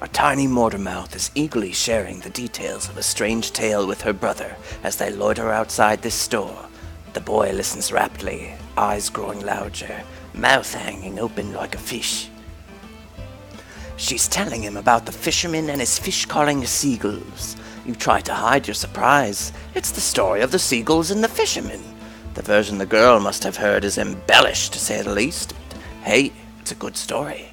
A tiny Mortarmouth is eagerly sharing the details of a strange tale with her brother as they loiter outside this store. The boy listens raptly, eyes growing larger, mouth hanging open like a fish. She's telling him about the fisherman and his fish calling seagulls. You try to hide your surprise. It's the story of the seagulls and the fisherman. The version the girl must have heard is embellished, to say the least. But hey, it's a good story.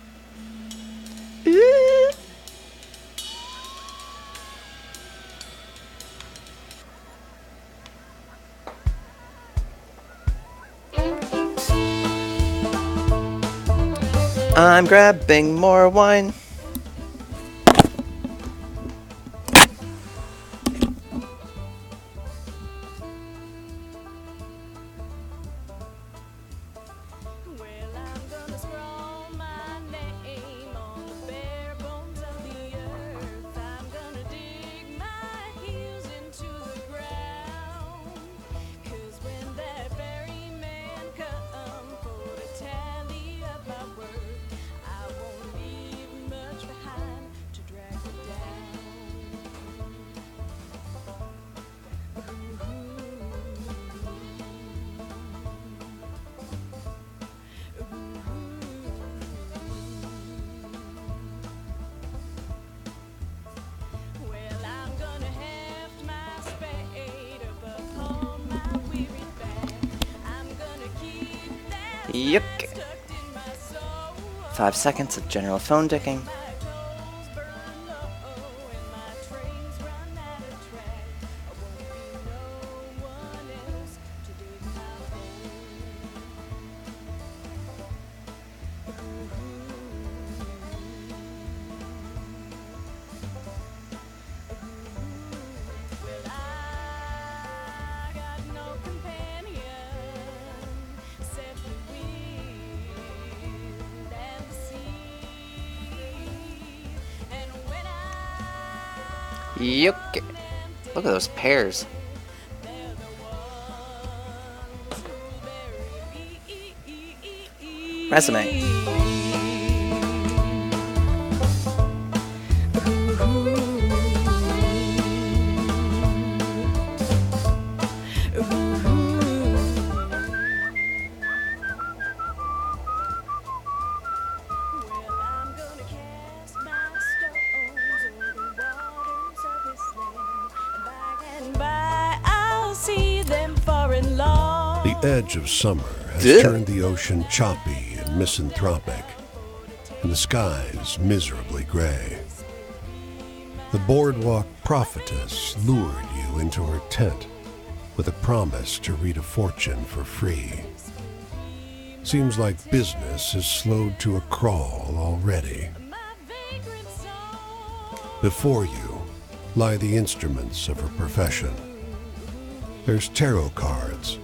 I'm grabbing more wine. Well, I'm gonna scrawl my name on the bare bones of the earth. I'm gonna dig my heels into the ground. 'Cause when that ferryman come for to tally up my worth, I won't leave much behind to drag me down. Well, I'm gonna heft my spade up upon my weary back. I'm gonna keep that Yuck. tucked in my soul. 5 seconds of general phone decking. My toes burn low and my trains run out of track. I won't be no one else to dig my hole. Well, I got no companion except the wind and the sea. And when I Yuck. Look at those pears. they're the ones who'll bury me. Resume. Well, I'm gonna cast my stones o'er the waters of this land, and by edge of summer has Ugh. turned the ocean choppy and misanthropic, and the skies miserably gray. The boardwalk prophetess lured you into her tent with a promise to read a fortune for free. Seems like business has slowed to a crawl already. Before you lie the instruments of her profession. There's tarot cards,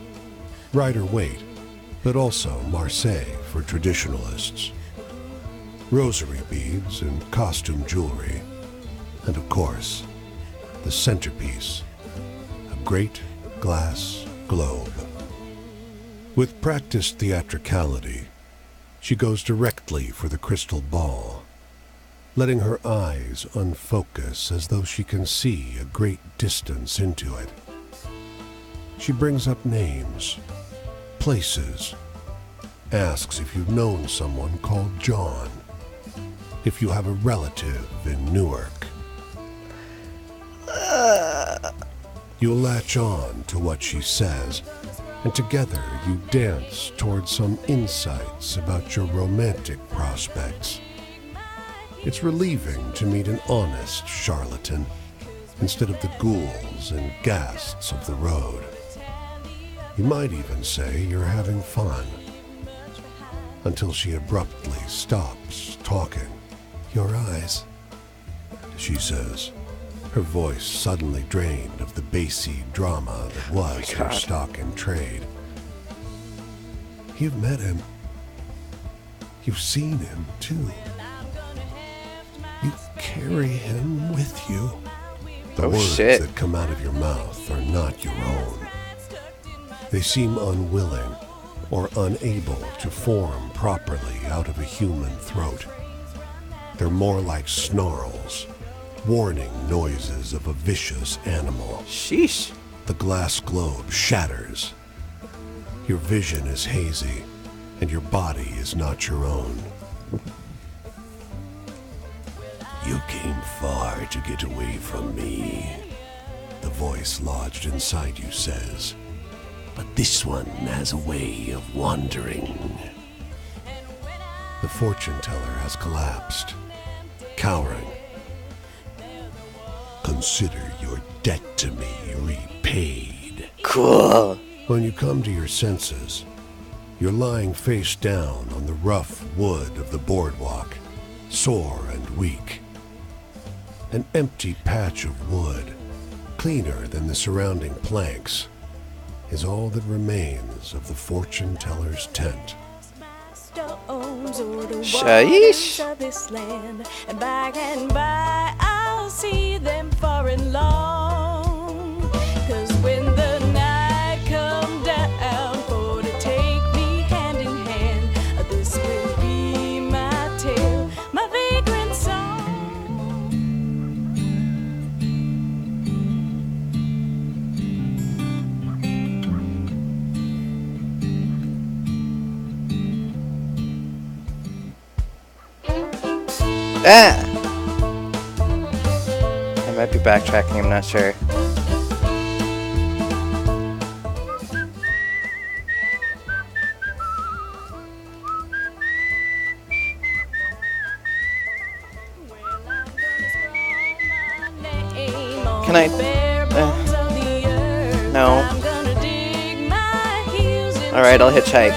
Rider-Waite, but also Marseille for traditionalists, rosary beads and costume jewelry, and of course, the centerpiece, a great glass globe. With practiced theatricality, she goes directly for the crystal ball, letting her eyes unfocus as though she can see a great distance into it. She brings up names, places, asks if you've known someone called John, if you have a relative in Newark. You'll latch on to what she says, and together you dance towards some insights about your romantic prospects. It's relieving to meet an honest charlatan instead of the ghouls and ghasts of the road. You might even say you're having fun, until she abruptly stops talking. Your eyes, she says, her voice suddenly drained of the bassy drama that was her stock in trade. You've met him. You've seen him, too. You carry him with you. The words that come out of your mouth are not your own. They seem unwilling or unable to form properly out of a human throat. They're more like snarls, warning noises of a vicious animal. Sheesh. The glass globe shatters. Your vision is hazy, and your body is not your own. You came far to get away from me, the voice lodged inside you says. But this one has a way of wandering. The fortune teller has collapsed, cowering. Consider your debt to me repaid. Cool. When you come to your senses, you're lying face down on the rough wood of the boardwalk, sore and weak. An empty patch of wood, cleaner than the surrounding planks, is all that remains of the fortune teller's tent. Sheesh. Of this land, and by and by I'll see them far and long. 'Cause when the night come down for to take me hand in hand, this will be my tale, my vagrant song. Ah! I might be backtracking, I'm not sure. Can I? No. Alright, I'll hitchhike.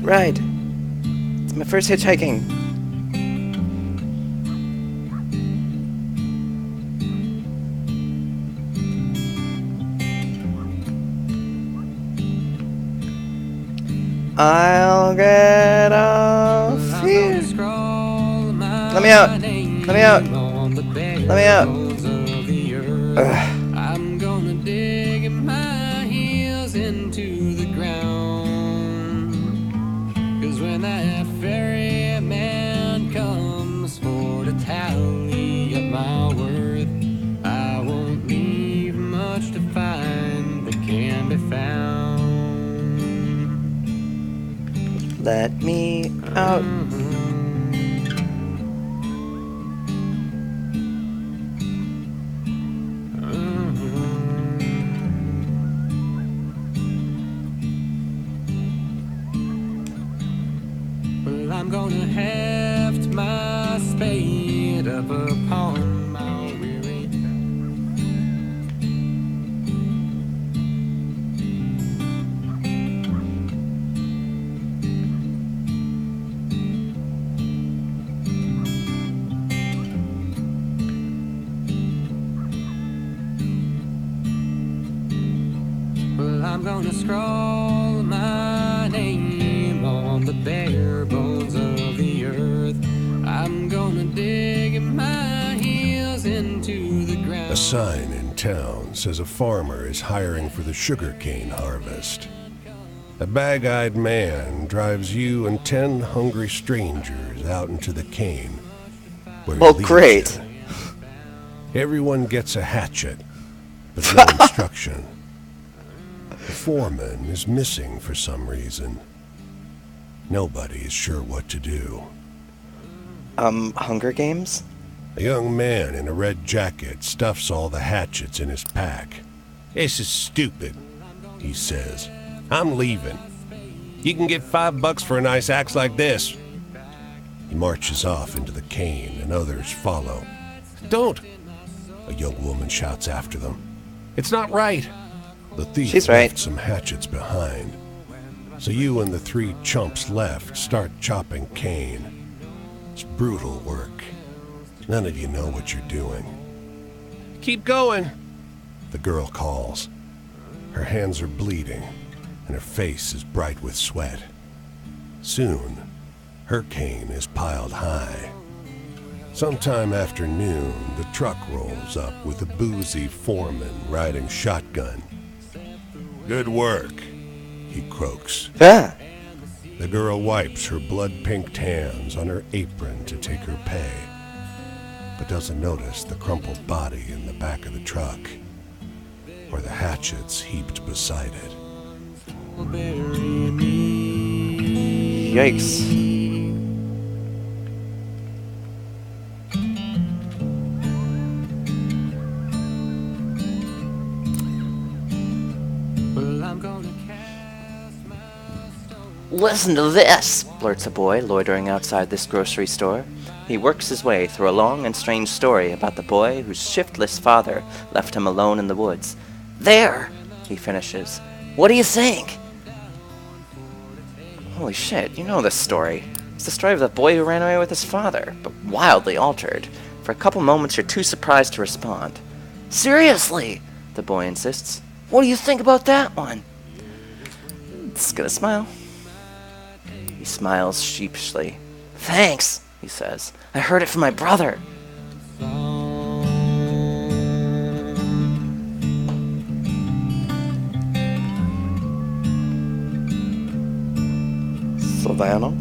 Ride. It's my first hitchhiking. I'll get off here. Let me out. Ugh. I'm gonna dig my heels into the ground. 'Cause when I Let me out. Well, I'm gonna heft my spade up upon my weary back. Well, I'm gonna scrawl my name on the bare bones of the earth. I'm gonna dig my heels into the ground. A sign in town says a farmer is hiring for the sugarcane harvest. A bag-eyed man drives you and 10 hungry strangers out into the cane. Where Oh, he leads great. you. Everyone gets a hatchet, but no instruction. The foreman is missing for some reason. Nobody is sure what to do. Hunger Games? A young man in a red jacket stuffs all the hatchets in his pack. "This is stupid," he says. "I'm leaving. You can get $5 for a nice axe like this." He marches off into the cane and others follow. "Don't!" a young woman shouts after them. "It's not right." The thief She's right. left some hatchets behind. So you and the 3 chumps left start chopping cane. It's brutal work. None of you know what you're doing. "Keep going," the girl calls. Her hands are bleeding, and her face is bright with sweat. Soon, her cane is piled high. Sometime after noon, the truck rolls up with a boozy foreman riding shotgun. "Good work," he croaks. Ah, The girl wipes her blood-pinked hands on her apron to take her pay, but doesn't notice the crumpled body in the back of the truck, or the hatchets heaped beside it. yikes. Well, I'm gonna cast my stone. Listen to this, blurts a boy loitering outside this grocery store. He works his way through a long and strange story about the boy whose shiftless father left him alone in the woods. "There," he finishes. "What do you think?" Holy shit, you know this story. It's the story of the boy who ran away with his father, but wildly altered. For a couple moments you're too surprised to respond. "Seriously," the boy insists. "What do you think about that one?" It's gonna smile. He smiles sheepishly. "Thanks," he says. "I heard it from my brother." Savannah?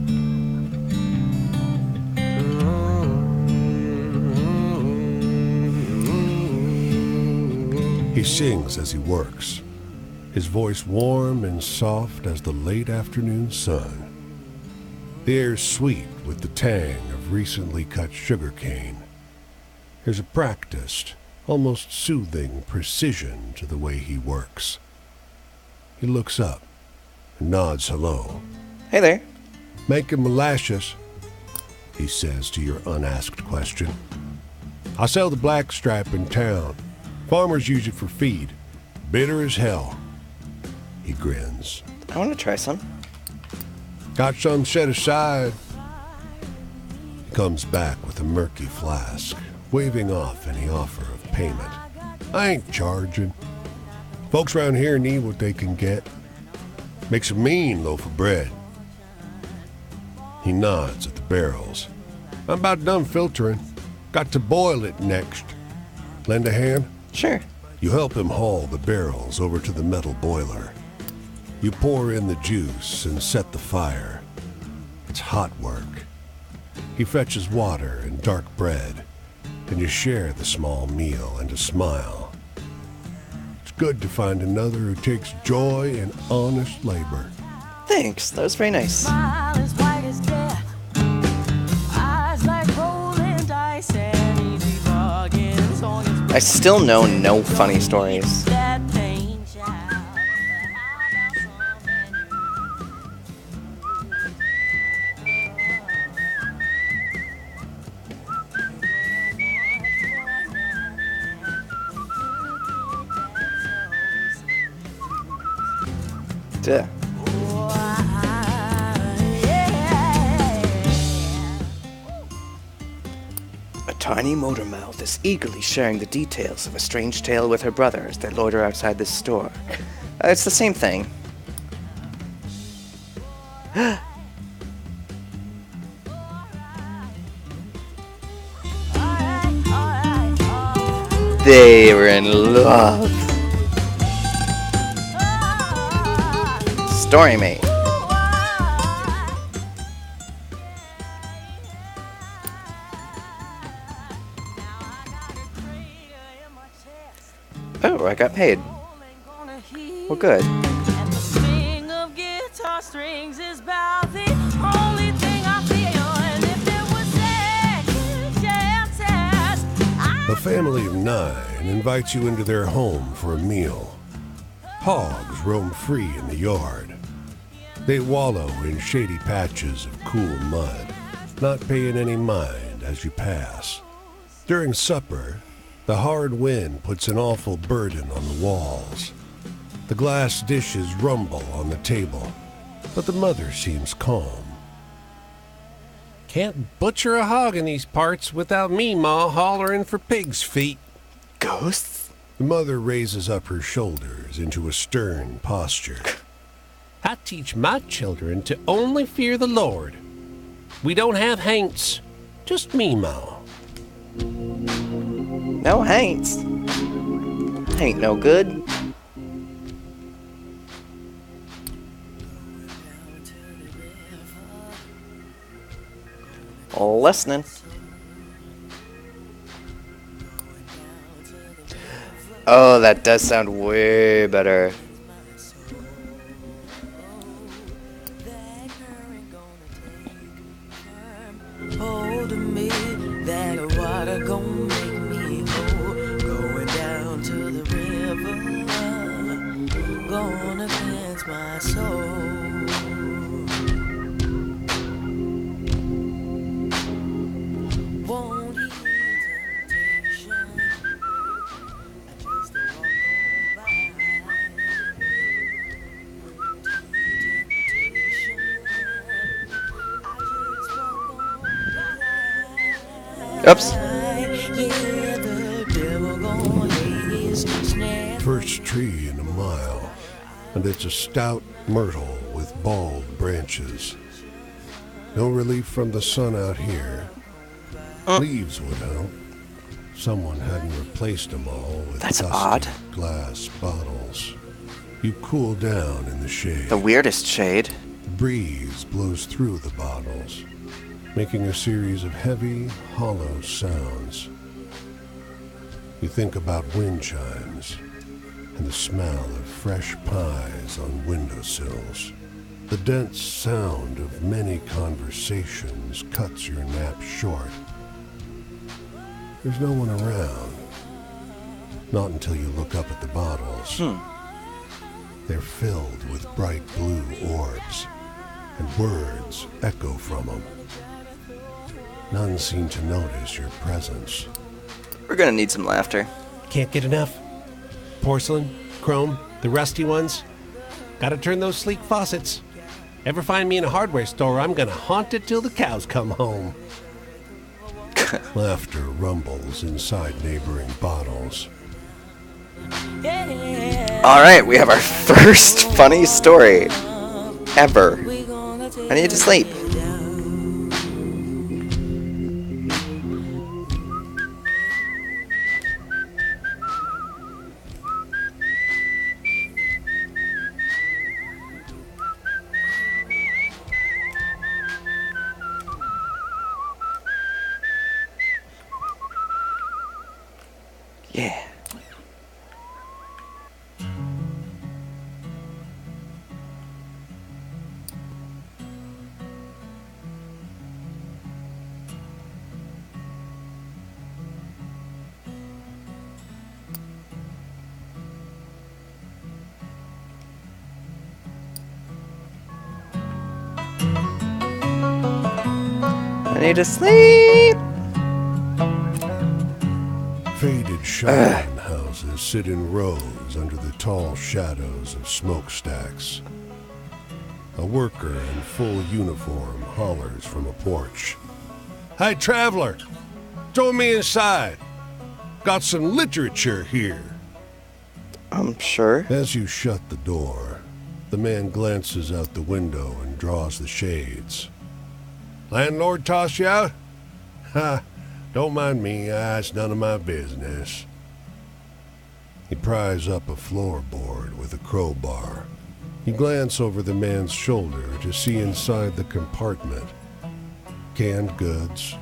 He sings as he works, his voice warm and soft as the late afternoon sun. The air's sweet with the tang of recently cut sugarcane. There's a practiced, almost soothing precision to the way he works. He looks up and nods hello. Hey there. "Making molasses," he says to your unasked question. "I sell the blackstripe in town. Farmers use it for feed. Bitter as hell." He grins. I want to try some. "Got some set aside." He comes back with a murky flask, waving off any offer of payment. "I ain't charging. Folks around here need what they can get. Makes a mean loaf of bread." He nods at the barrels. "I'm about done filtering. Got to boil it next. Lend a hand?" Sure. You help him haul the barrels over to the metal boiler. You pour in the juice and set the fire. It's hot work. He fetches water and dark bread, and you share the small meal and a smile. It's good to find another who takes joy in honest labor. Thanks, that was very nice. Smile as white as death. Eyes like rolling dice and easy bargains on his I still know no funny stories. that pain child. Duh. A tiny motor mouth is eagerly sharing the details of a strange tale with her brother as they loiter outside this store. It's the same thing. They were in love. Story mate. Oh, I got paid. Well, good. And the swing of guitar strings is about the only thing I feel. And if there was second chances, A family of 9 invites you into their home for a meal. Hogs roam free in the yard. They wallow in shady patches of cool mud, not paying any mind as you pass. During supper, the hard wind puts an awful burden on the walls. The glass dishes rumble on the table, but the mother seems calm. Can't butcher a hog in these parts without me, Ma, hollering for pig's feet. Ghosts? The mother raises up her shoulders into a stern posture. I teach my children to only fear the Lord. We don't have haints, just me, Ma. No haints. Ain't no good. Listening. Oh, that does sound way better. hold of me, that water gon' make me whole. Going down to the river, gonna cleanse my soul. Won't heed temptation, just to walk on by. Oops. First tree in a mile, and it's a stout myrtle with bald branches. No relief from the sun out here. Leaves would help. Someone hadn't replaced them all with That's dusty odd. glass bottles. You cool down in the shade. The weirdest shade. The breeze blows through the bottles, making a series of heavy, hollow sounds. You think about wind chimes and the smell of fresh pies on windowsills. The dense sound of many conversations cuts your nap short. There's no one around. Not until you look up at the bottles. They're filled with bright blue orbs, and words echo from them. None seem to notice your presence. We're gonna need some laughter. Can't get enough. Porcelain, chrome, the rusty ones. Gotta turn those sleek faucets. Ever find me in a hardware store, I'm gonna haunt it till the cows come home. Laughter rumbles inside neighboring bottles. Alright, we have our first funny story ever. I need to sleep. Yeah. I need to sleep. Faded shotgun houses sit in rows under the tall shadows of smokestacks. A worker in full uniform hollers from a porch. "Hey, traveler! Throw me inside! Got some literature here!" Sure. As you shut the door, the man glances out the window and draws the shades. "Landlord toss you out? Ha! Don't mind me, it's none of my business." He pries up a floorboard with a crowbar. You glance over the man's shoulder to see inside the compartment. Canned goods,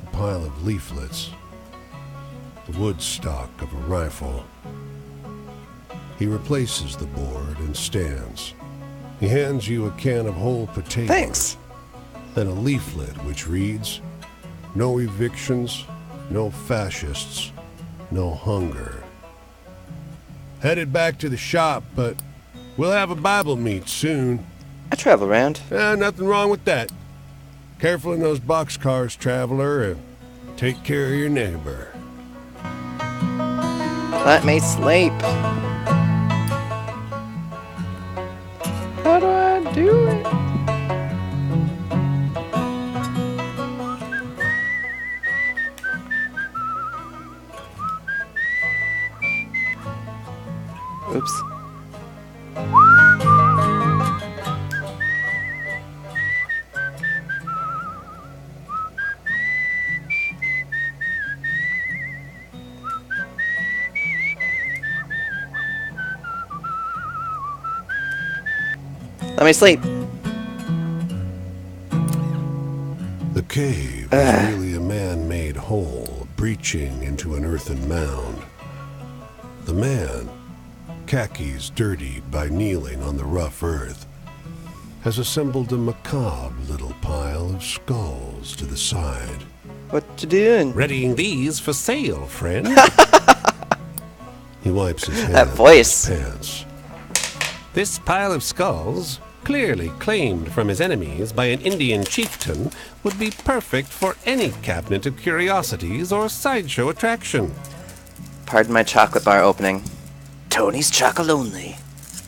a pile of leaflets, the wood stock of a rifle. He replaces the board and stands. He hands you a can of whole potatoes. Thanks. Then a leaflet which reads, "No evictions, no fascists, no hunger." "Headed back to the shop, but we'll have a Bible meet soon." I travel around. Nothing wrong with that. Careful in those boxcars, traveler, and take care of your neighbor. Let me sleep. How do I do it? Oops. Let me sleep. The cave is really a man-made hole breaching into an earthen mound. The man, khakis dirtied by kneeling on the rough earth, has assembled a macabre little pile of skulls to the side. What you doing? Readying these for sale, friend. He wipes his hand That voice. with his pants. This pile of skulls, clearly claimed from his enemies by an Indian chieftain, would be perfect for any cabinet of curiosities or sideshow attraction. Pardon my chocolate bar opening. Tony's chocolate only.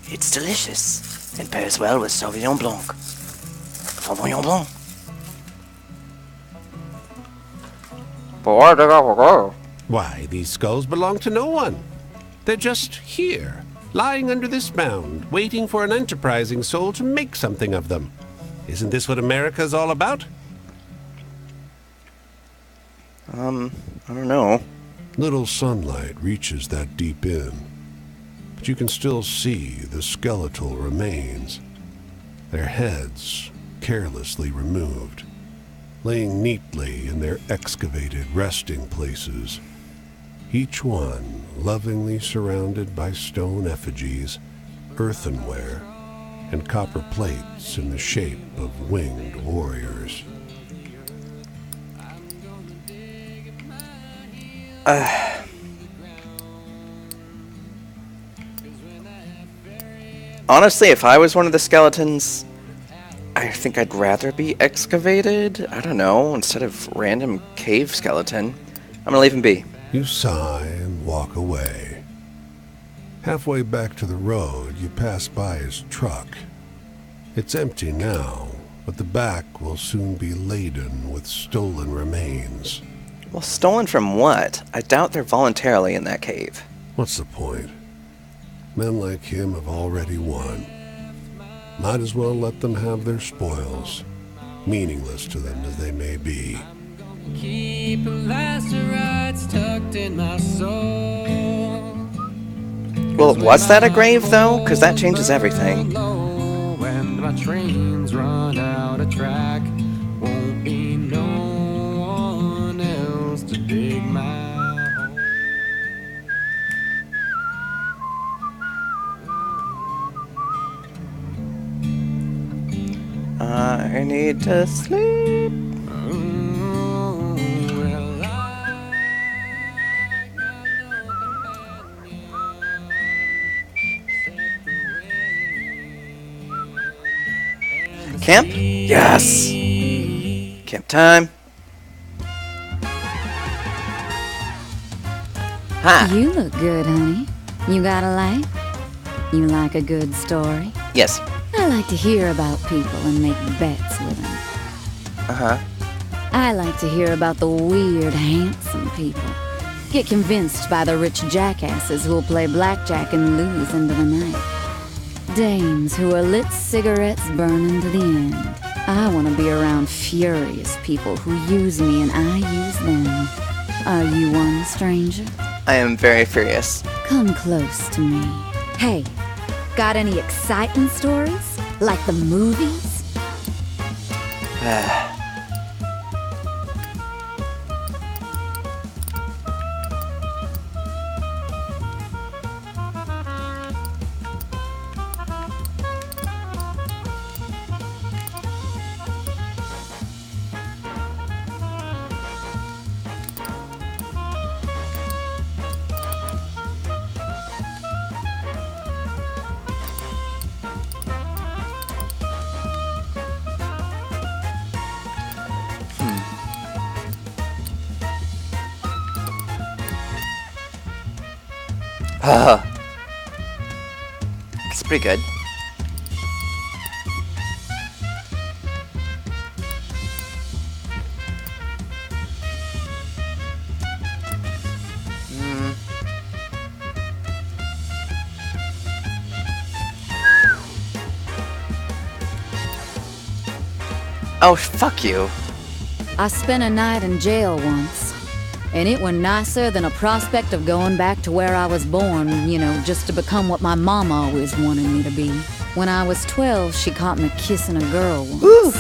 It's delicious and pairs well with Sauvignon Blanc. Sauvignon Blanc. Why, these skulls belong to no one. They're just here, lying under this mound, waiting for an enterprising soul to make something of them. Isn't this what America's all about? I don't know. Little sunlight reaches that deep in, but you can still see the skeletal remains, their heads carelessly removed, laying neatly in their excavated resting places, each one lovingly surrounded by stone effigies, earthenware, and copper plates in the shape of winged warriors. Honestly, if I was one of the skeletons, I think I'd rather be excavated. I don't know, instead of random cave skeleton. I'm gonna leave him be. You sigh and walk away. Halfway back to the road, you pass by his truck. It's empty now, but the back will soon be laden with stolen remains. Well, stolen from what? I doubt they're voluntarily in that cave. What's the point? Men like him have already won. Might as well let them have their spoils, meaningless to them as they may be. Keep elasterites tucked in my soul. Well, was that a grave, though? Because that changes everything. When my trains run out of track, won't be no one else to dig my hole. I need to sleep. Oh, well, Camp? Yes! Camp time. Hi. You look good, honey. You got a life? You like a good story? Yes. I like to hear about people and make bets with them. Uh-huh. I like to hear about the weird, handsome people. Get convinced by the rich jackasses who'll play blackjack and lose into the night. Dames who are lit cigarettes burning to the end. I want to be around furious people who use me and I use them. Are you one, stranger? I am very furious. Come close to me. Hey, got any exciting stories? Like the movies? It's pretty good. Oh, fuck you. I spent a night in jail once, and it was nicer than a prospect of going back to where I was born, you know, just to become what my mom always wanted me to be. When I was 12, she caught me kissing a girl once. Woo!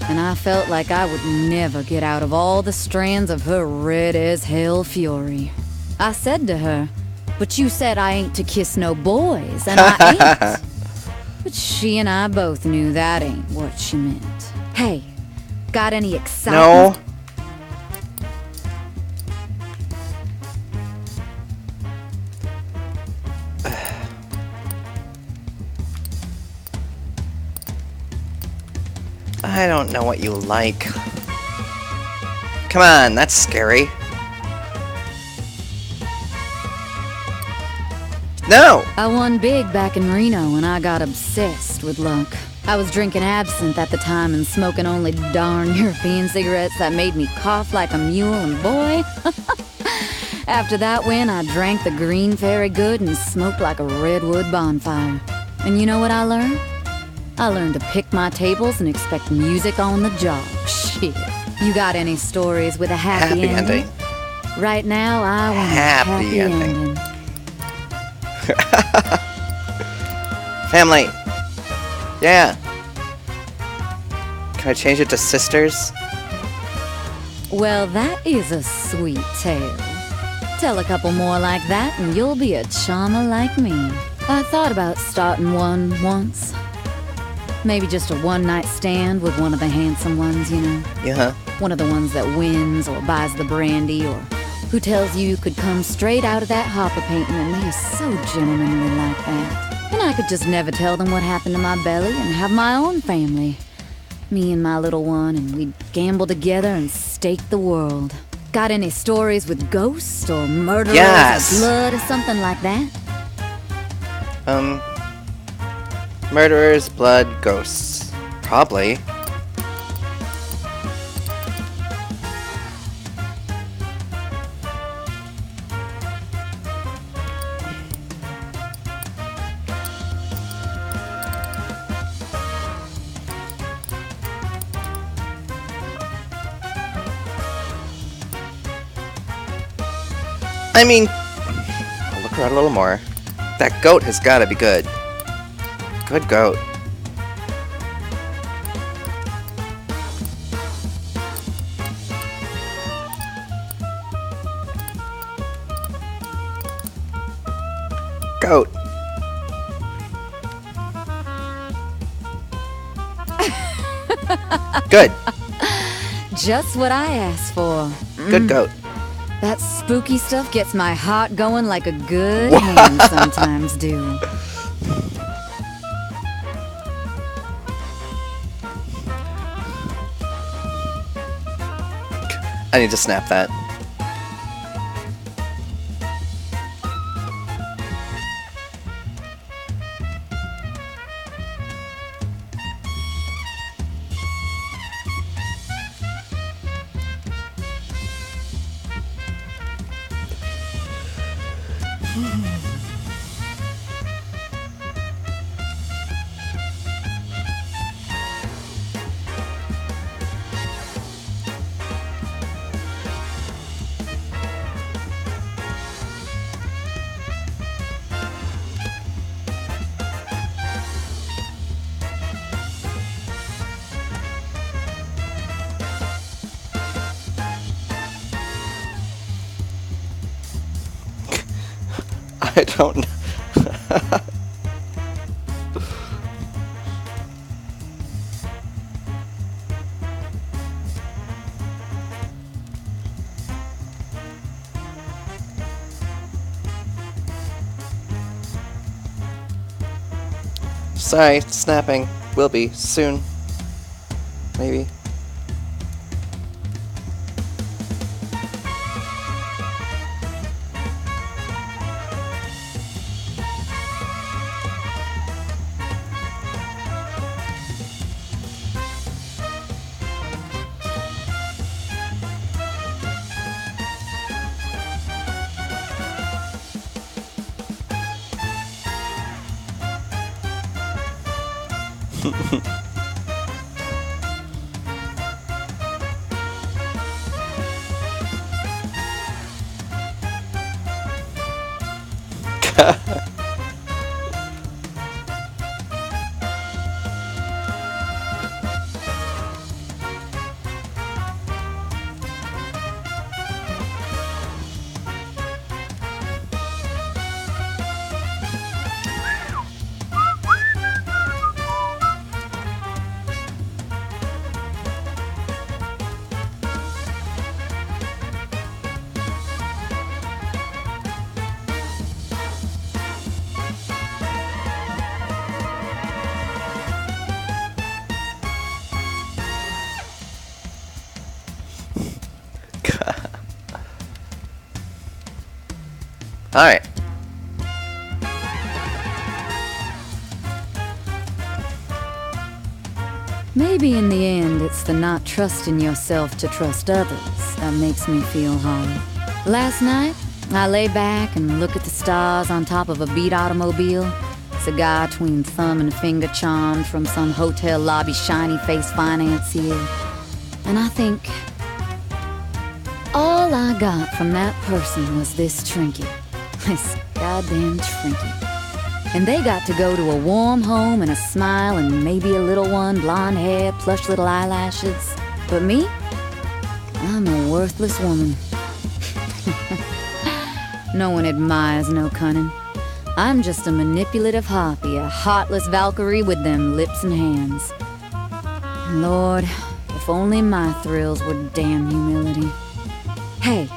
And I felt like I would never get out of all the strands of her red-as-hell fury. I said to her, "But you said I ain't to kiss no boys, and I ain't." But she and I both knew that ain't what she meant. Hey, got any excitement? No. I don't know what you like. Come on, that's scary. No! I won big back in Reno and I got obsessed with luck. I was drinking absinthe at the time and smoking only darn European cigarettes that made me cough like a mule, and boy, after that win, I drank the green fairy good and smoked like a redwood bonfire. And you know what I learned? I learned to pick my tables and expect music on the job. Shit. You got any stories with a happy ending? Right now, I want a happy ending. Family. Yeah. Can I change it to sisters? Well, that is a sweet tale. Tell a couple more like that and you'll be a charmer like me. I thought about starting one once. Maybe just a one-night stand with one of the handsome ones, you know? Yeah. One of the ones that wins or buys the brandy or who tells you could come straight out of that hopper painting and they're so gentlemanly like that. And I could just never tell them what happened to my belly and have my own family. Me and my little one, and we'd gamble together and stake the world. Got any stories with ghosts or murderers Yes. or blood or something like that? Murderers, blood, ghosts. Probably. I mean, I'll look around a little more. That goat has got to be good. Good goat. Goat. Good. Just what I asked for. Good goat. That spooky stuff gets my heart going like a good hand sometimes do. I need to snap that. I don't know. Sorry, snapping. Will be soon. Maybe. Alright. Maybe in the end, it's the not trusting yourself to trust others that makes me feel hollow. Last night, I lay back and looked at the stars on top of a beat automobile, cigar between thumb and finger charmed from some hotel lobby shiny face financier. And I think, all I got from that person was this trinket. This goddamn trinket. And they got to go to a warm home and a smile and maybe a little one, blonde hair, plush little eyelashes. But me? I'm a worthless woman. No one admires no cunning. I'm just a manipulative harpy, a heartless Valkyrie with them lips and hands. Lord, if only my thrills were damn humility. Hey,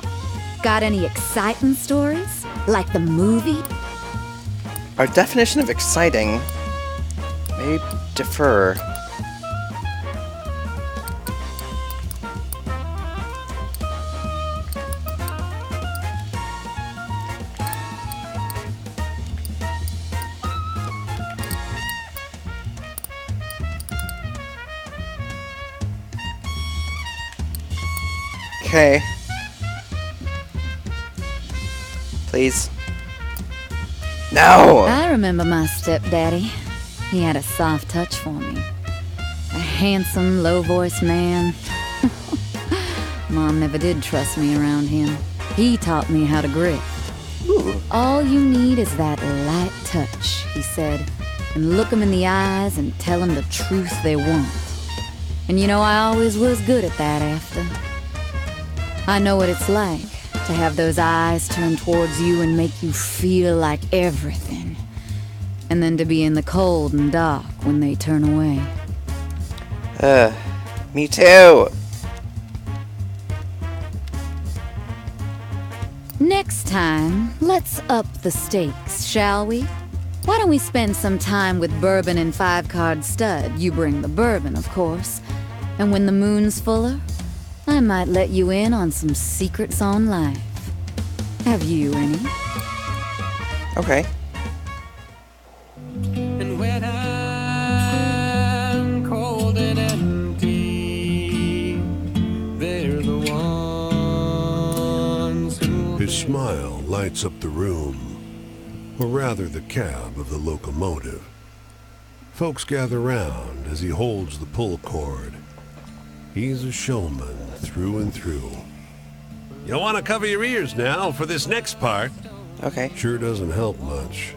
got any exciting stories? Like the movie? Our definition of exciting may differ. Okay. Please. No! I remember my stepdaddy. He had a soft touch for me. A handsome, low-voiced man. Mom never did trust me around him. He taught me how to grit. Ooh. All you need is that light touch, he said, and look them in the eyes and tell them the truth they want. And you know, I always was good at that after. I know what it's like to have those eyes turn towards you and make you feel like everything. And then to be in the cold and dark when they turn away. Me too! Next time, let's up the stakes, shall we? Why don't we spend some time with bourbon and 5-card stud? You bring the bourbon, of course. And when the moon's fuller, I might let you in on some secrets on life. Have you any? Okay. And when I'm cold and empty, they're the ones who... His smile lights up the room, or rather the cab of the locomotive. Folks gather round as he holds the pull cord. He's a showman through and through. You'll want to cover your ears now for this next part. Okay. Sure doesn't help much.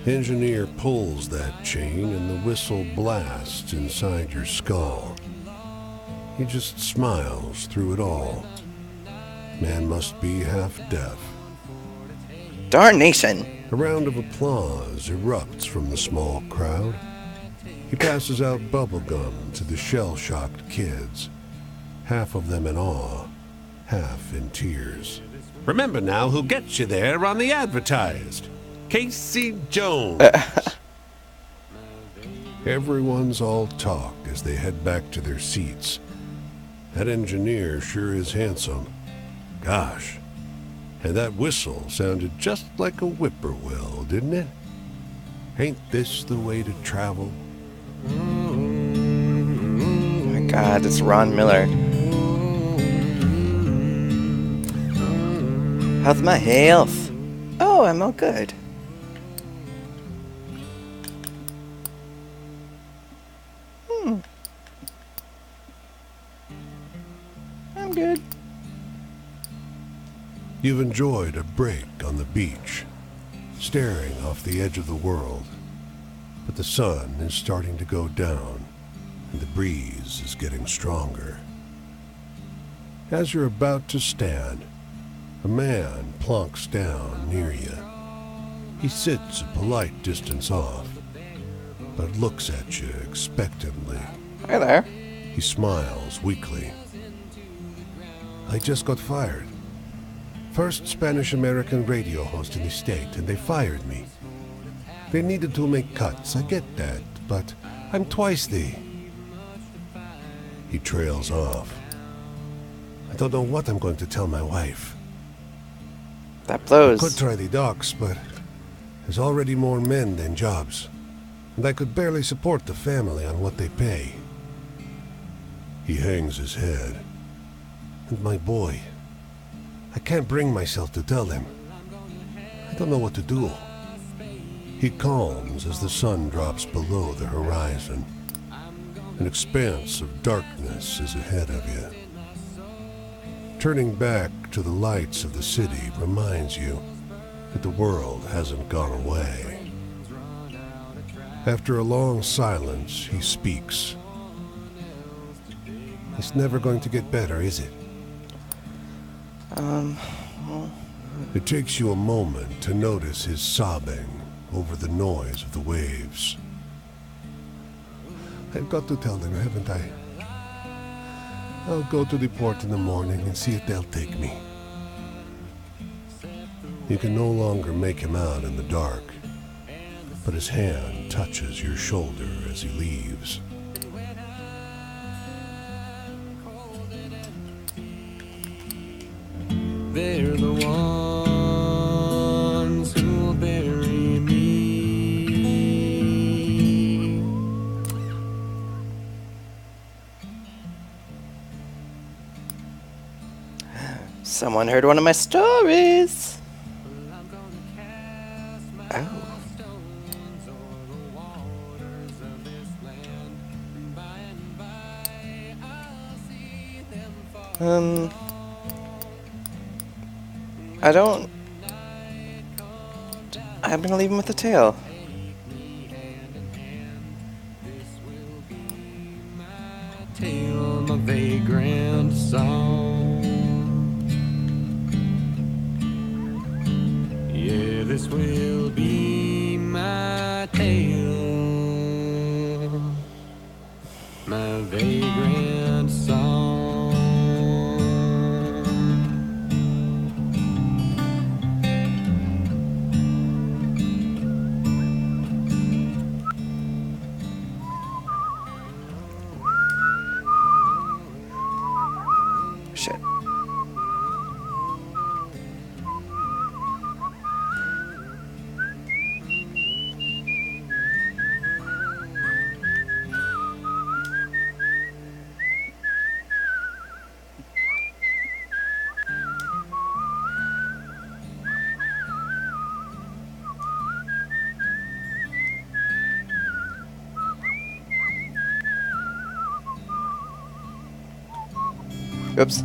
Engineer pulls that chain and the whistle blasts inside your skull. He just smiles through it all. Man must be half deaf. Darnation! A round of applause erupts from the small crowd. He passes out bubble gum to the shell-shocked kids, half of them in awe, half in tears. Remember now who gets you there on the advertised. Casey Jones. Everyone's all talk as they head back to their seats. That engineer sure is handsome. Gosh. And that whistle sounded just like a whippoorwill, didn't it? Ain't this the way to travel? Oh my God, it's Ron Miller. How's my health? Oh, I'm all good. I'm good. You've enjoyed a break on the beach, staring off the edge of the world. But the sun is starting to go down, and the breeze is getting stronger. As you're about to stand, a man plunks down near you. He sits a polite distance off, but looks at you expectantly. Hi there. He smiles weakly. I just got fired. First Spanish-American radio host in the state, and they fired me. They needed to make cuts, I get that, but I'm twice the... He trails off. I don't know what I'm going to tell my wife. That I blows. could try the docks, but there's already more men than jobs, and I could barely support the family on what they pay. He hangs his head. And my boy, I can't bring myself to tell him. I don't know what to do. He calms as the sun drops below the horizon. An expanse of darkness is ahead of you. Turning back to the lights of the city reminds you that the world hasn't gone away. After a long silence, he speaks. It's never going to get better, is it? It takes you a moment to notice his sobbing over the noise of the waves. I've got to tell them, haven't I? I'll go to the port in the morning and see if they'll take me. You can no longer make him out in the dark, but his hand touches your shoulder as he leaves. They're the ones who'll bury me. Someone heard one of my stories. Oh. I'm gonna leave him with the tail. Tale, my vagrant song. Yeah, this will be my tale, my vagrant song. Oops.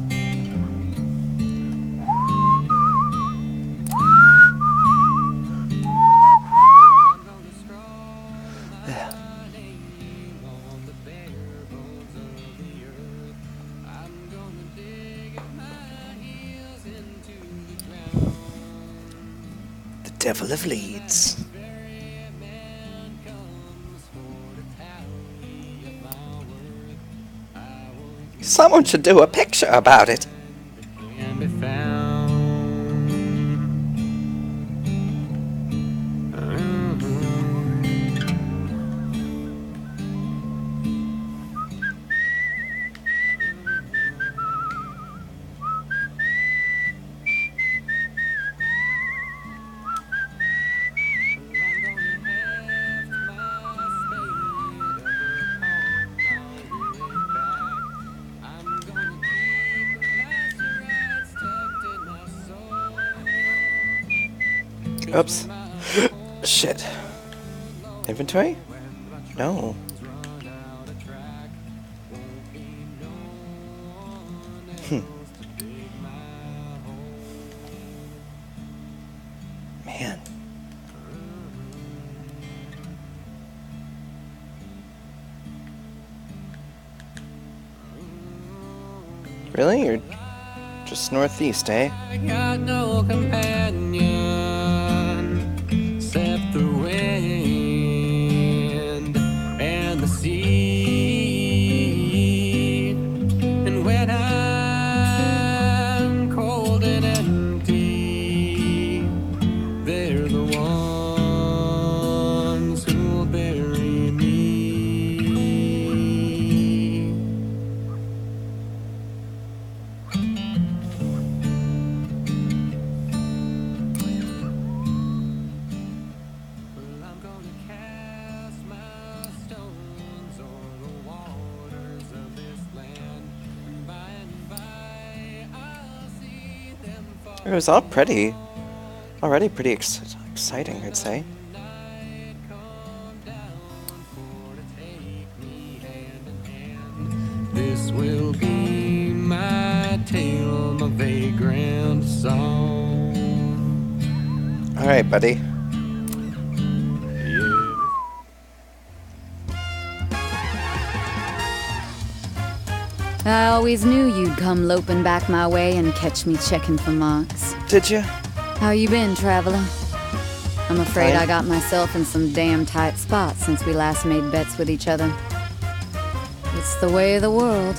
The Devil of Leeds. Someone should do a picture about it. Can be found. Oops. Shit. Inventory? No. Man. Really? You're just northeast, eh? I got no companion except the wind and the sea. And when I'm cold and empty, they're the ones who'll bury me. I'm gonna cast my stones o'er the waters of this land, and by I'll see them fall. It was already pretty exciting, I'd say. Night come down for to take me hand in hand. This will be my tale, my vagrant song. All right, buddy. I always knew you'd come loping back my way and catch me checking for marks. Did you? How you been, traveler? I'm afraid Fine. I got myself in some damn tight spots since we last made bets with each other. It's the way of the world.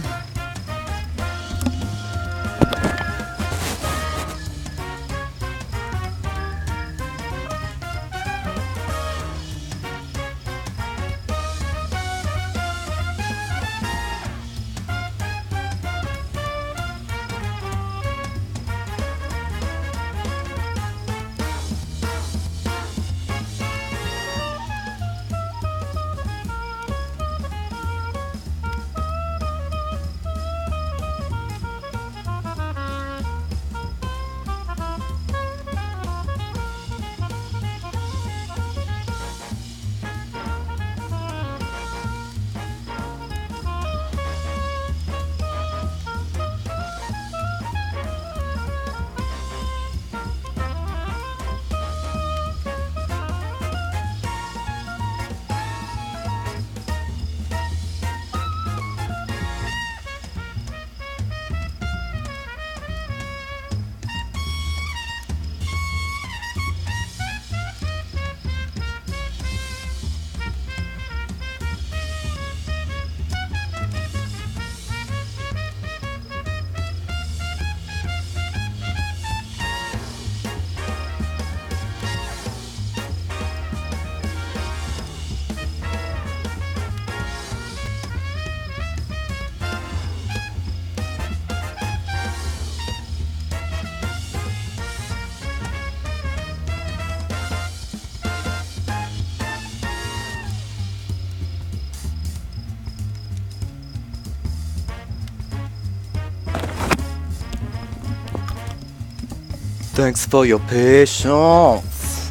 Thanks for your patience.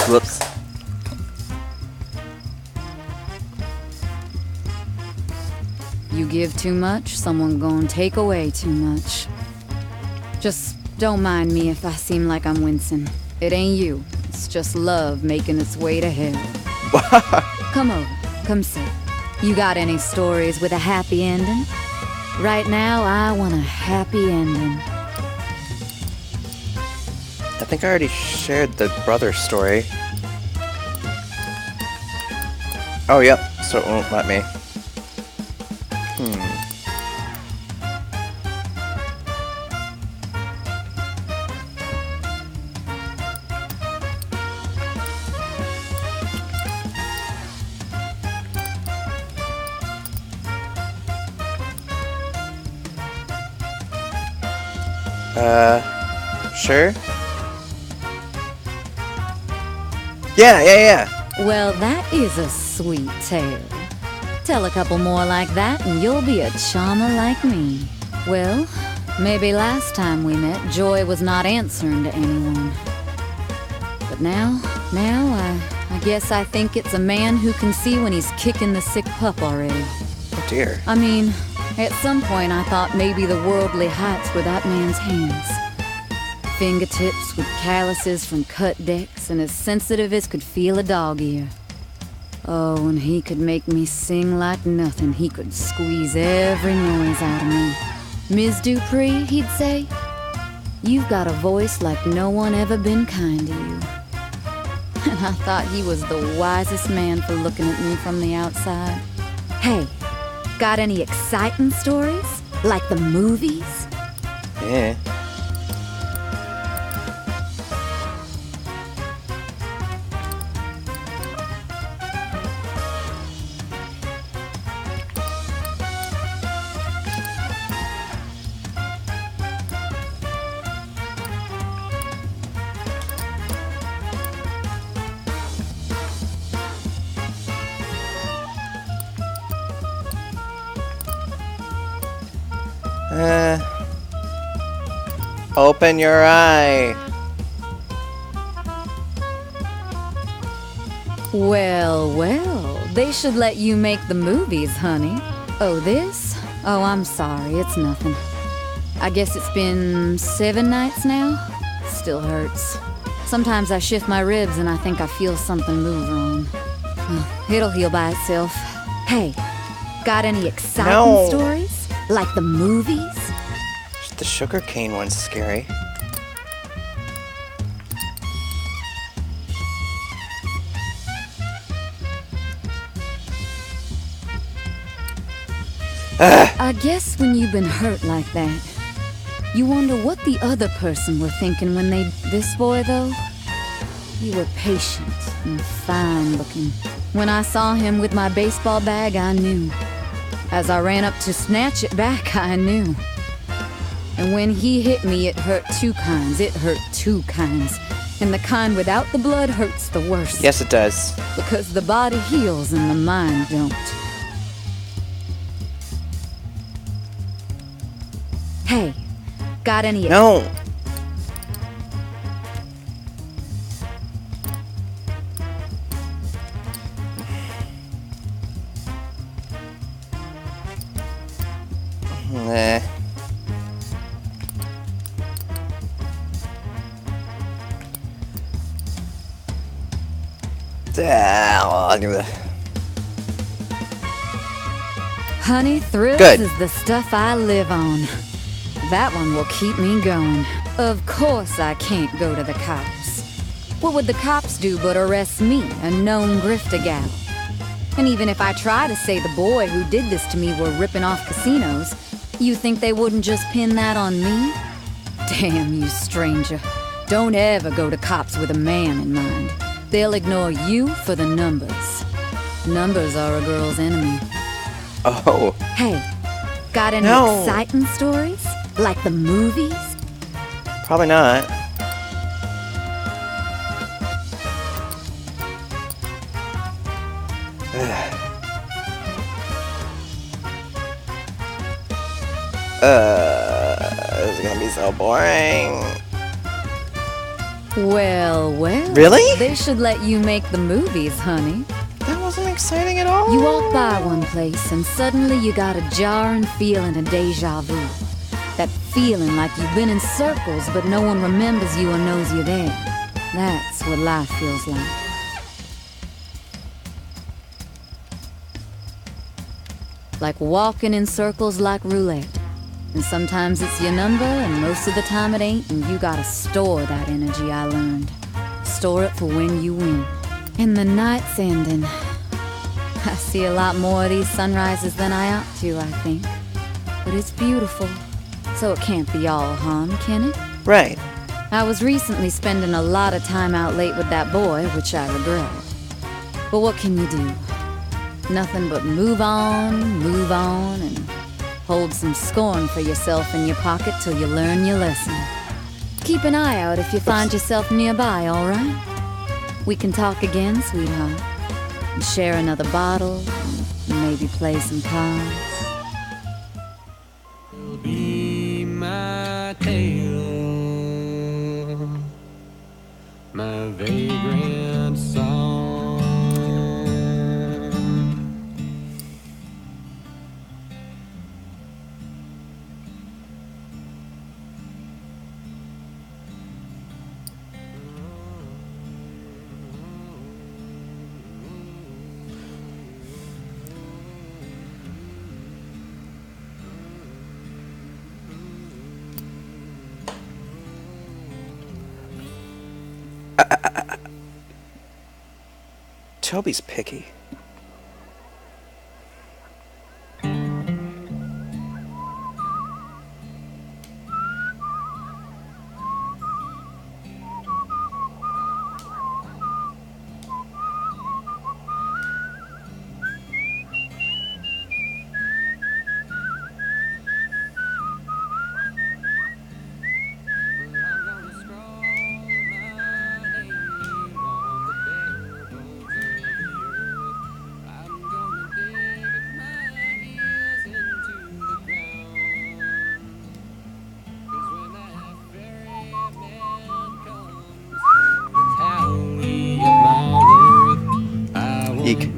Whoops. You give too much, someone gonna take away too much. Just don't mind me if I seem like I'm wincing. It ain't you. It's just love making its way to hell. Come over. Come sit. You got any stories with a happy ending? Right now, I want a happy ending. I think I already shared the brother story. Oh, yep. So it won't let me. Sure? Yeah. Well, that is a sweet tale. Tell a couple more like that and you'll be a charmer like me. Well, maybe last time we met, Joy was not answering to anyone. But now I guess I think it's a man who can see when he's kicking the sick pup already. Oh dear. I mean, at some point I thought maybe the worldly heights were that man's hands. Fingertips with calluses from cut decks and as sensitive as could feel a dog ear. Oh, and he could make me sing like nothing. He could squeeze every noise out of me. Ms. Dupree, he'd say, you've got a voice like no one ever been kind to you. And I thought he was the wisest man for looking at me from the outside. Hey, got any exciting stories? Like the movies? Yeah. Open your eye. Well, they should let you make the movies, honey. Oh, this? Oh, I'm sorry, it's nothing. I guess it's been 7 nights now. Still hurts. Sometimes I shift my ribs and I think I feel something move wrong. It'll heal by itself. Hey, got any exciting stories? Like the movies? The sugarcane one's scary. I guess when you've been hurt like that, you wonder what the other person were thinking when they... This boy, though, you were patient and fine looking. When I saw him with my baseball bag, I knew. As I ran up to snatch it back, I knew. And when he hit me, it hurt 2 kinds. It hurt 2 kinds. And the kind without the blood hurts the worst. Yes, it does. Because the body heals and the mind don't. Hey, got any... No. Nah. Honey, thrills Good. is the stuff I live on. That one will keep me going. Of course I can't go to the cops. What would the cops do but arrest me, a known grifter gal? And even if I try to say the boy who did this to me were ripping off casinos, you think they wouldn't just pin that on me? Damn you, stranger. Don't ever go to cops with a man in mind. They'll ignore you for the numbers. Numbers are a girl's enemy. Oh. Hey, got any exciting stories? Like the movies? Probably not. This is gonna be so boring. Well. Really? They should let you make the movies, honey. That wasn't exciting at all? You walk by one place and suddenly you got a jarring feeling of deja vu. That feeling like you've been in circles but no one remembers you or knows you're there. That's what life feels like. Like walking in circles like roulette. And sometimes it's your number and most of the time it ain't, and you gotta store that energy, I learned. Store it for when you win. And the night's ending. I see a lot more of these sunrises than I ought to, I think. But it's beautiful. So it can't be all harm, can it? Right. I was recently spending a lot of time out late with that boy, which I regret. But what can you do? Nothing but move on, and hold some scorn for yourself in your pocket till you learn your lesson. Keep an eye out if you find yourself nearby, all right? We can talk again, sweetheart, and share another bottle, and maybe play some cards. Be my tale, my vagrant song. Toby's picky. Eek.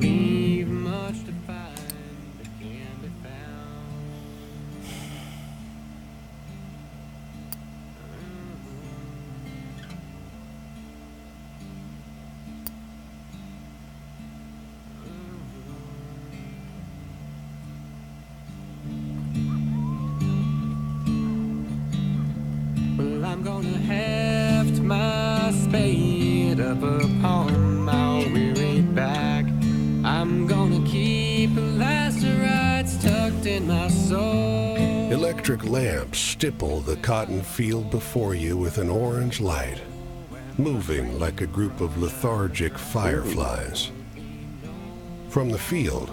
Well, I'm gonna heft my spade up upon my weary back. I'm gonna keep lacerates tucked in my soul. Electric lamps stipple the cotton field before you with an orange light, moving like a group of lethargic fireflies. From the field,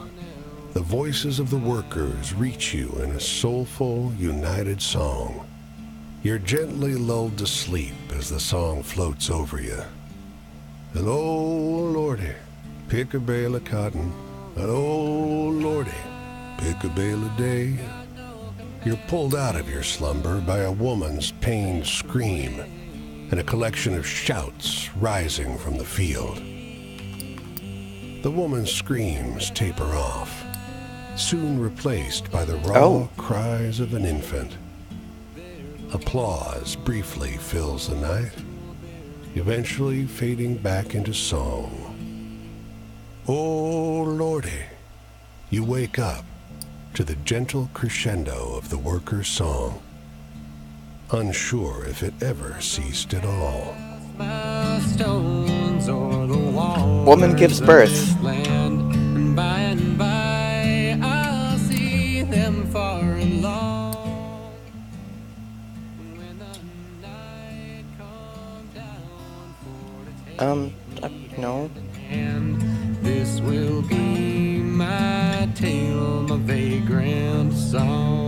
the voices of the workers reach you in a soulful, united song. You're gently lulled to sleep as the song floats over you. And oh, Lordy, pick a bale of cotton. And oh, Lordy, pick a bale a day. You're pulled out of your slumber by a woman's pained scream and a collection of shouts rising from the field. The woman's screams taper off, soon replaced by the raw cries of an infant. Applause briefly fills the night, eventually fading back into song. Oh, Lordy, you wake up to the gentle crescendo of the worker's song, unsure if it ever ceased at all. Woman gives birth. And by I'll see them far and long. When the night comes down for the No. and this will be my tale, my vagrant song.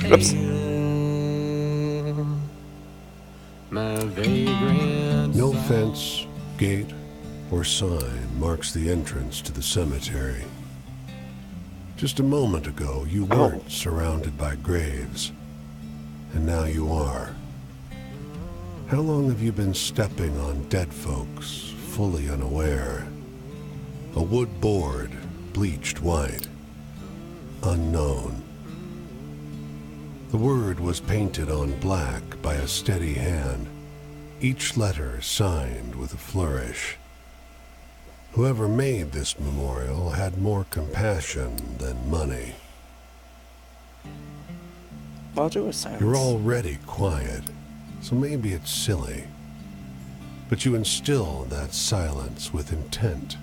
Oops. My vagrant No fence, gate, or sign marks the entrance to the cemetery. Just a moment ago, you weren't surrounded by graves, and now you are. How long have you been stepping on dead folks, fully unaware? A wood board, bleached white. Unknown. The word was painted on black by a steady hand, each letter signed with a flourish. Whoever made this memorial had more compassion than money. I'll do a silence. You're already quiet, so maybe it's silly. But you instill that silence with intent.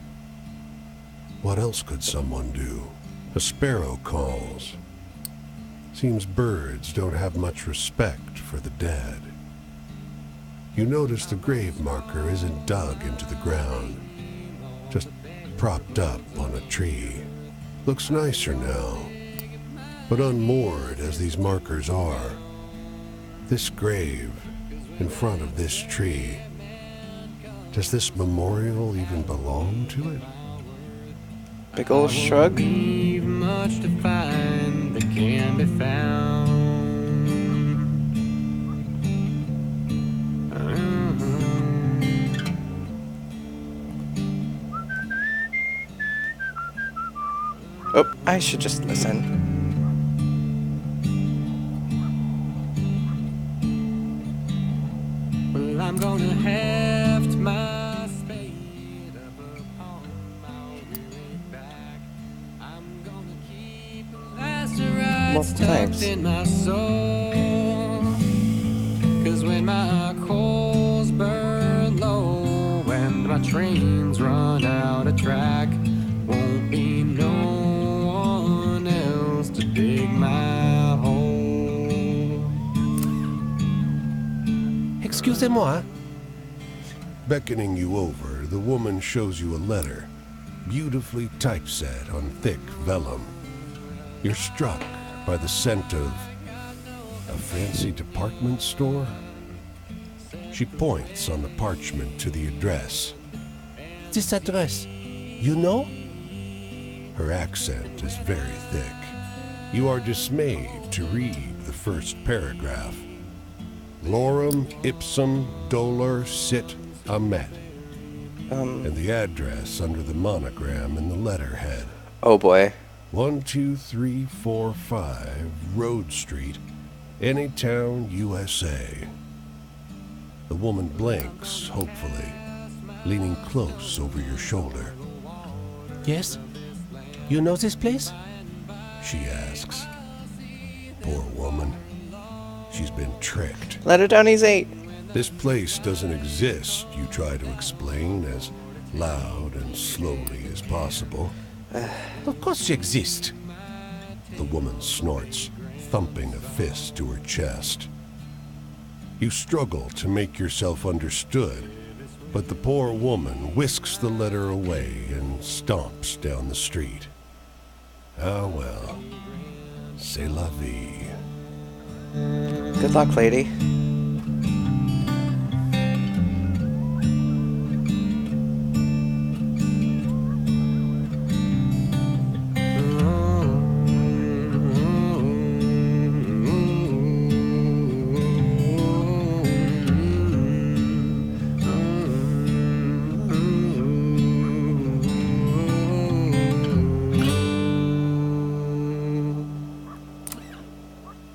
What else could someone do? A sparrow calls. Seems birds don't have much respect for the dead. You notice the grave marker isn't dug into the ground, just propped up on a tree. Looks nicer now, but unmoored as these markers are. This grave, in front of this tree, does this memorial even belong to it? Big ol' shrug. Leave much to find that can be found. Oh, I should just listen. Well, I'm gonna heft my spade up upon my weary back. I'm gonna keep the lacerates Multiple times. tucked in my soul. 'Cause when my coals burn low and my trains run out of track, won't be no one else to dig my hole. Excusez-moi. Beckoning you over, the woman shows you a letter, beautifully typeset on thick vellum. You're struck by the scent of a fancy department store. She points on the parchment to the address. This address, you know? Her accent is very thick. You are dismayed to read the first paragraph. Lorem ipsum dolor sit amet. And the address under the monogram in the letterhead. Oh boy. 12345 Road Street, Anytown, USA. The woman blinks, hopefully, leaning close over your shoulder. Yes? You know this place? She asks. Poor woman. She's been tricked. Let her down, he's 8. This place doesn't exist, you try to explain as loud and slowly as possible. Of course she exists. The woman snorts, thumping a fist to her chest. You struggle to make yourself understood, but the poor woman whisks the letter away and stomps down the street. Ah well, c'est la vie. Good luck, lady.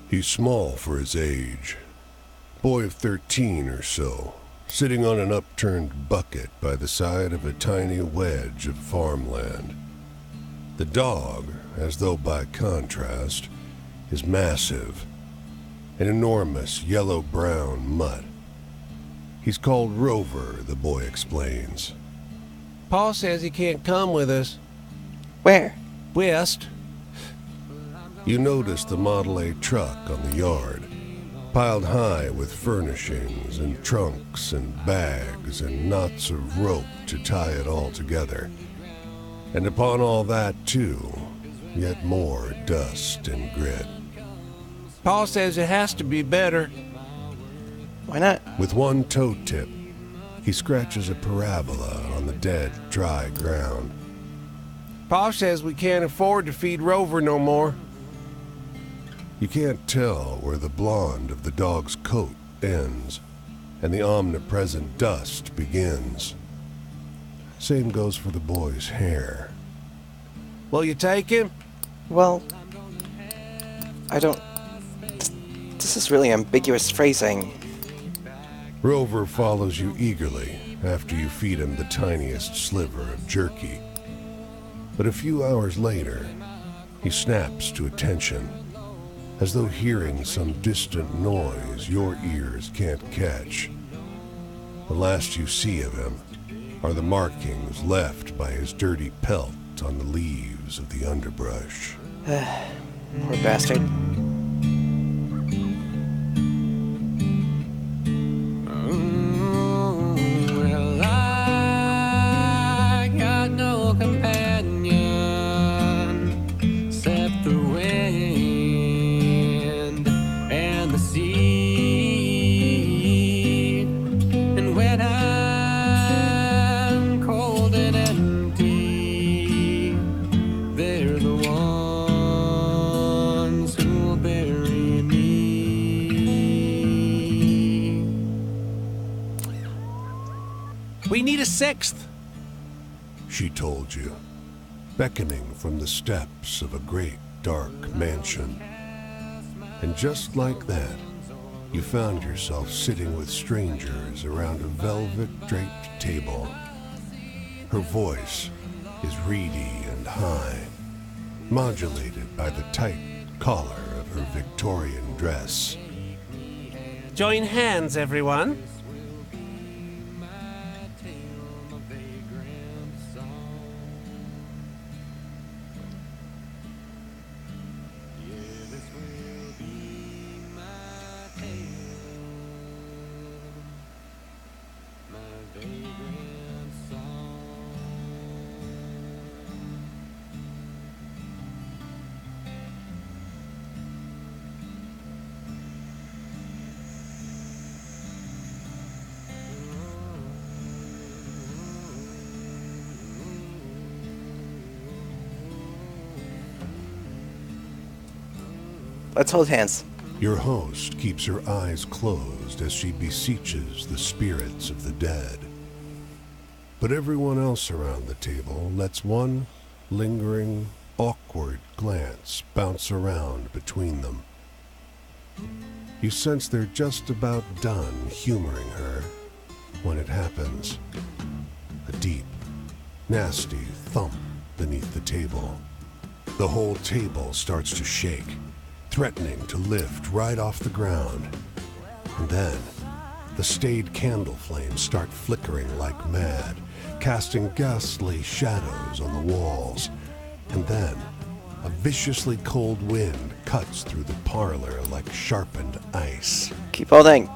He's small for his age. Boy of 13 or so, sitting on an upturned bucket by the side of a tiny wedge of farmland. The dog, as though by contrast, is massive, an enormous yellow-brown mutt. He's called Rover, the boy explains. Paul says he can't come with us. Where? West. You notice the Model A truck on the yard, piled high with furnishings and trunks and bags and knots of rope to tie it all together. And upon all that, too, yet more dust and grit. Paul says it has to be better. Why not? With one toe tip, he scratches a parabola on the dead, dry ground. Paul says we can't afford to feed Rover no more. You can't tell where the blonde of the dog's coat ends. and the omnipresent dust begins. Same goes for the boy's hair. Will you take him? Well, I don't... This is really ambiguous phrasing. Rover follows you eagerly after you feed him the tiniest sliver of jerky. But a few hours later, he snaps to attention, as though hearing some distant noise your ears can't catch. The last you see of him are the markings left by his dirty pelt on the leaves of the underbrush. Poor bastard. Well, I got no companion except the wind and the sea. And when I'm cold and empty, they're the ones who'll bury me. We need a sixth. She told you, beckoning from the steps of a great dark mansion. And just like that, you found yourself sitting with strangers around a velvet-draped table. Her voice is reedy and high, modulated by the tight collar of her Victorian dress. Join hands, everyone. Let's hold hands. Your host keeps her eyes closed as she beseeches the spirits of the dead. But everyone else around the table lets one lingering, awkward glance bounce around between them. You sense they're just about done humoring her when it happens. A deep, nasty thump beneath the table. The whole table starts to shake, threatening to lift right off the ground. And then, the staid candle flames start flickering like mad, casting ghastly shadows on the walls. And then, a viciously cold wind cuts through the parlor like sharpened ice. Keep holding.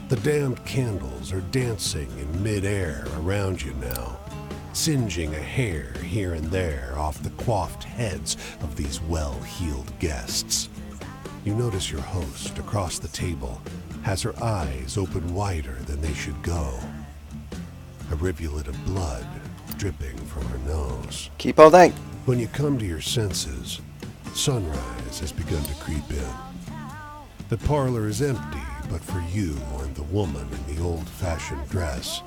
The damned candles are dancing in midair around you now, singeing a hair here and there off the coiffed heads of these well-heeled guests. You notice your host across the table has her eyes open wider than they should go. A rivulet of blood dripping from her nose. Keep holding. When you come to your senses, sunrise has begun to creep in. The parlor is empty but for you and the woman in the old-fashioned dress,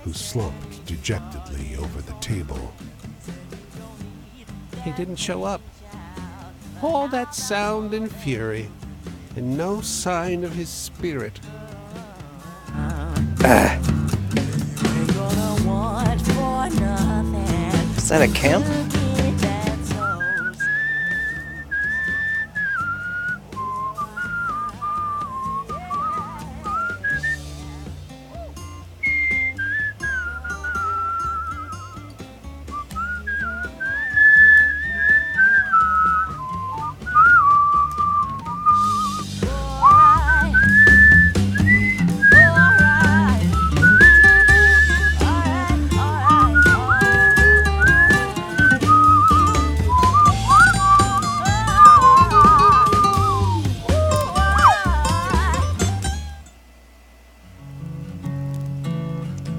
who slumped dejectedly over the table. He didn't show up. All that sound and fury, and no sign of his spirit. Is that a camp?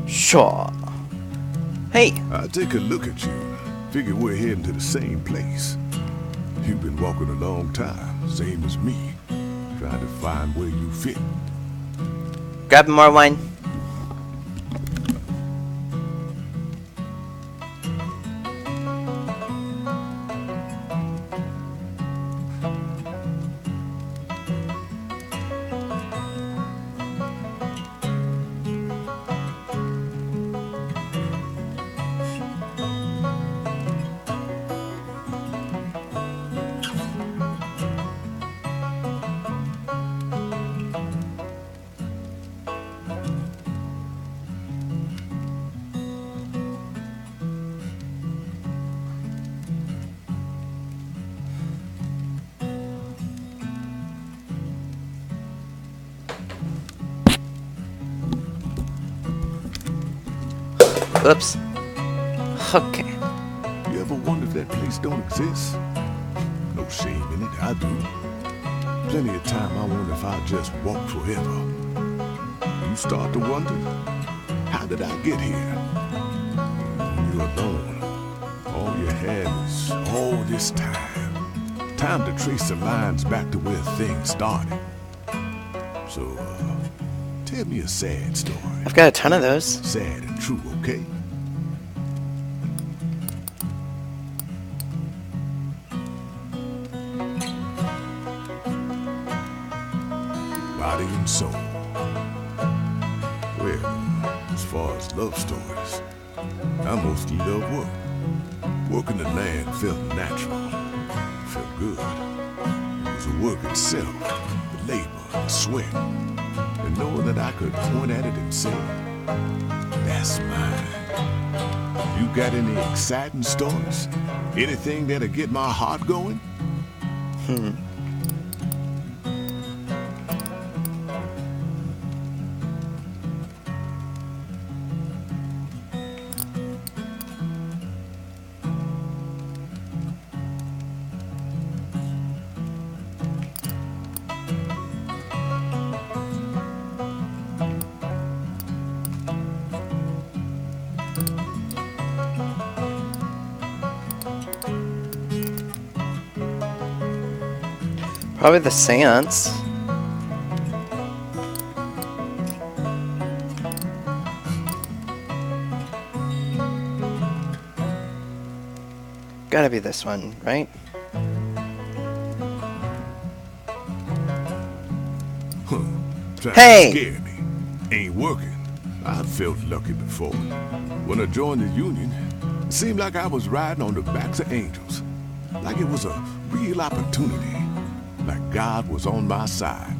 Sure. Hey. I take a look at you. Figure we're heading to the same place. You've been walking a long time, same as me, trying to find where you fit. Grab more wine. Oops. Okay. You ever wonder if that place don't exist? No shame in it, I do. Plenty of time I wonder if I just walk forever. You start to wonder, how did I get here? When you're alone, all you have is all this time. Time to trace the lines back to where things started. So, tell me a sad story. I've got a ton of those. Sad and true, okay? Body and soul. Well, as far as love stories, I mostly love work. Working the land felt natural, felt good. It was the work itself, the labor, the sweat. And knowing that I could point at it and say, that's mine. You got any exciting stories? Anything that'll get my heart going? Probably the seance. Gotta be this one, right? Trying Hey! to scare me. Ain't working. I've felt lucky before. When I joined the Union, it seemed like I was riding on the backs of angels. Like it was a real opportunity. Like God was on my side.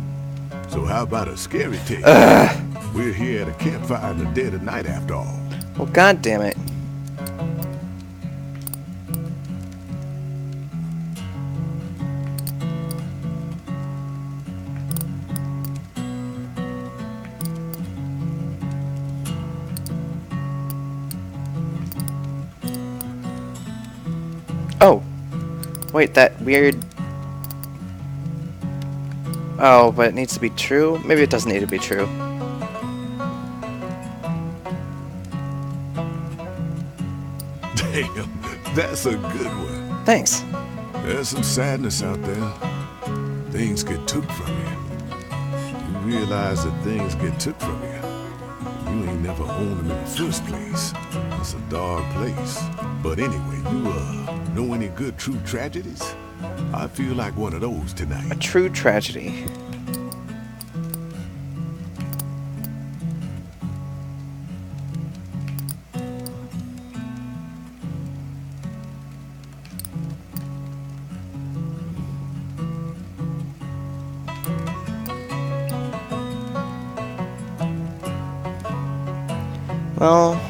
So how about a scary tale? We're here at a campfire in the dead of night after all. Well, god damn it. Oh. Wait, that weird... Oh, but it needs to be true? Maybe it doesn't need to be true. Damn, that's a good one. Thanks. There's some sadness out there. Things get took from you. You realize that things get took from you. You ain't never owned them in the first place. It's a dark place. But anyway, you know any good true tragedies? I feel like one of those tonight. A true tragedy. Well...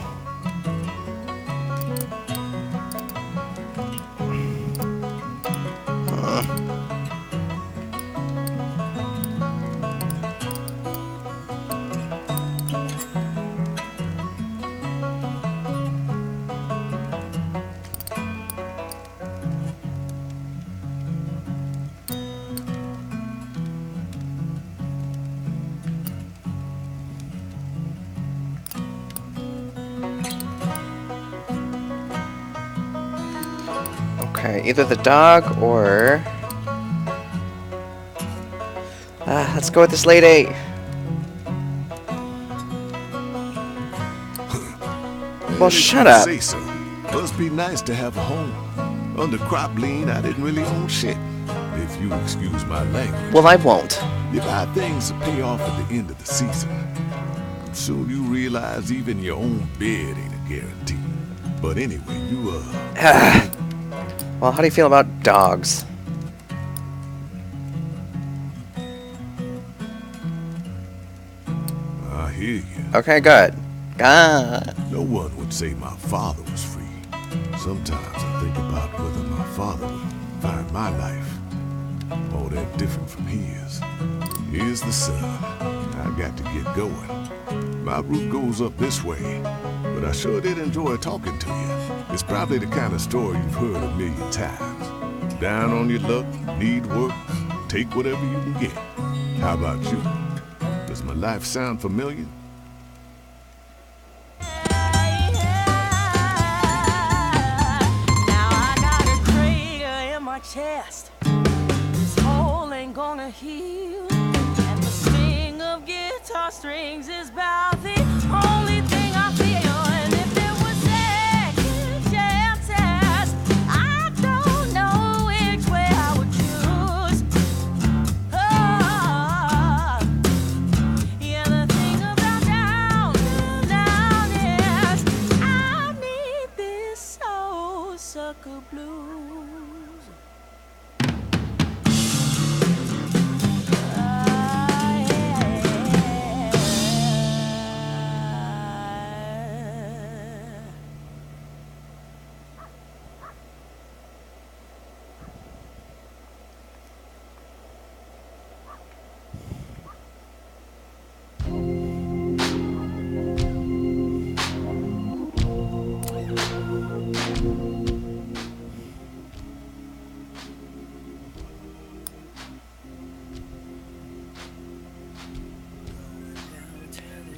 Okay, either the dog or... let's go with this lady. Well, if shut you up. say so. Must be nice to have a home. Under crop lean, I didn't really own shit. If you excuse my language. Well, I won't. You buy things to pay off at the end of the season. Soon you realize even your own bed ain't a guarantee. But anyway, you, Well, how do you feel about dogs? I hear you. Okay, good. God. No one would say my father was free. Sometimes I think about whether my father would find my life all that different from his. Here's the sun. I got to get going. My route goes up this way, but I sure did enjoy talking to you. It's probably the kind of story you've heard a million times. Down on your luck, need work, take whatever you can get. How about you? Does my life sound familiar? Chest. This hole ain't gonna heal, and the sting of guitar strings is about the only thing I feel. And if there was second chances, I don't know which way I would choose. Oh, yeah, the thing about down is I need this soul sucker blues.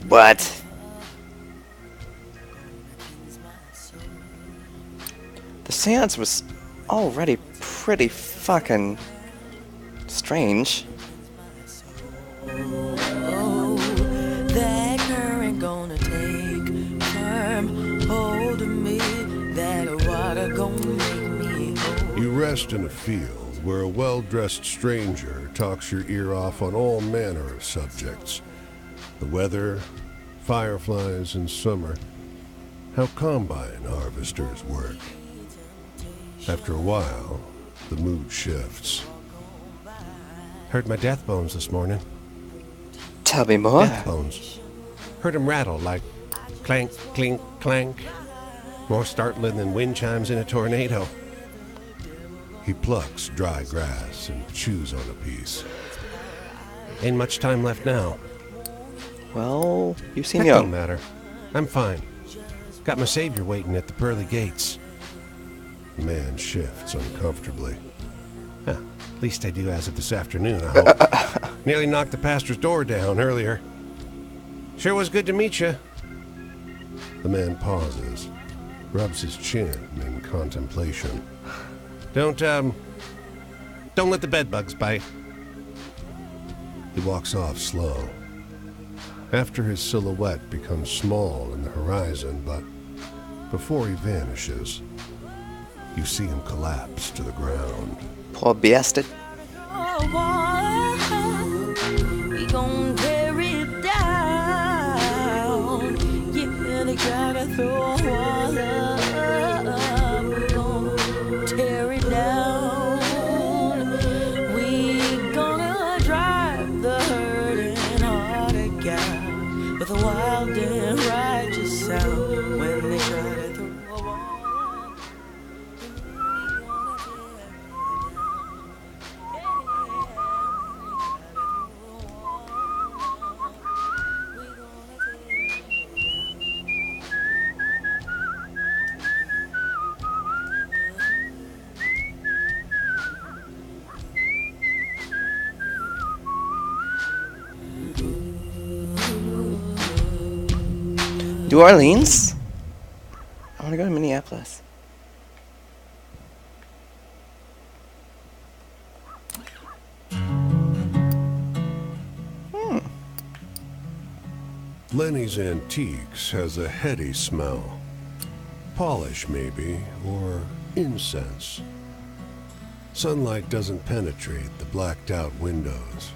What? The seance was already pretty fucking strange. Oh, that current gonna take firm hold of me. That water gonna make me whole. You rest in a field where a well-dressed stranger talks your ear off on all manner of subjects. The weather, fireflies in summer, how combine harvesters work. After a while, the mood shifts. Heard my death bones this morning. Tell me more. Death bones. Heard 'em rattle like clank, clink, clank. More startling than wind chimes in a tornado. He plucks dry grass and chews on a piece. Ain't much time left now. Well, you seem That don't young. matter. I'm fine. Got my savior waiting at the pearly gates. The man shifts uncomfortably. At least I do as of this afternoon, I hope. Nearly knocked the pastor's door down earlier. Sure was good to meet you. The man pauses, rubs his chin in contemplation. Don't let the bedbugs bite. He walks off slow. After his silhouette becomes small in the horizon, but before he vanishes, you see him collapse to the ground. Poor bastard. We gon' tear it down. Yeah, they gotta throw water. We gon' tear it down. We gonna drive the hurting hearted out with a wild and righteous sound when they try to throw water. New Orleans? I want to go to Minneapolis. Lenny's Antiques has a heady smell. Polish, maybe, or incense. Sunlight doesn't penetrate the blacked-out windows.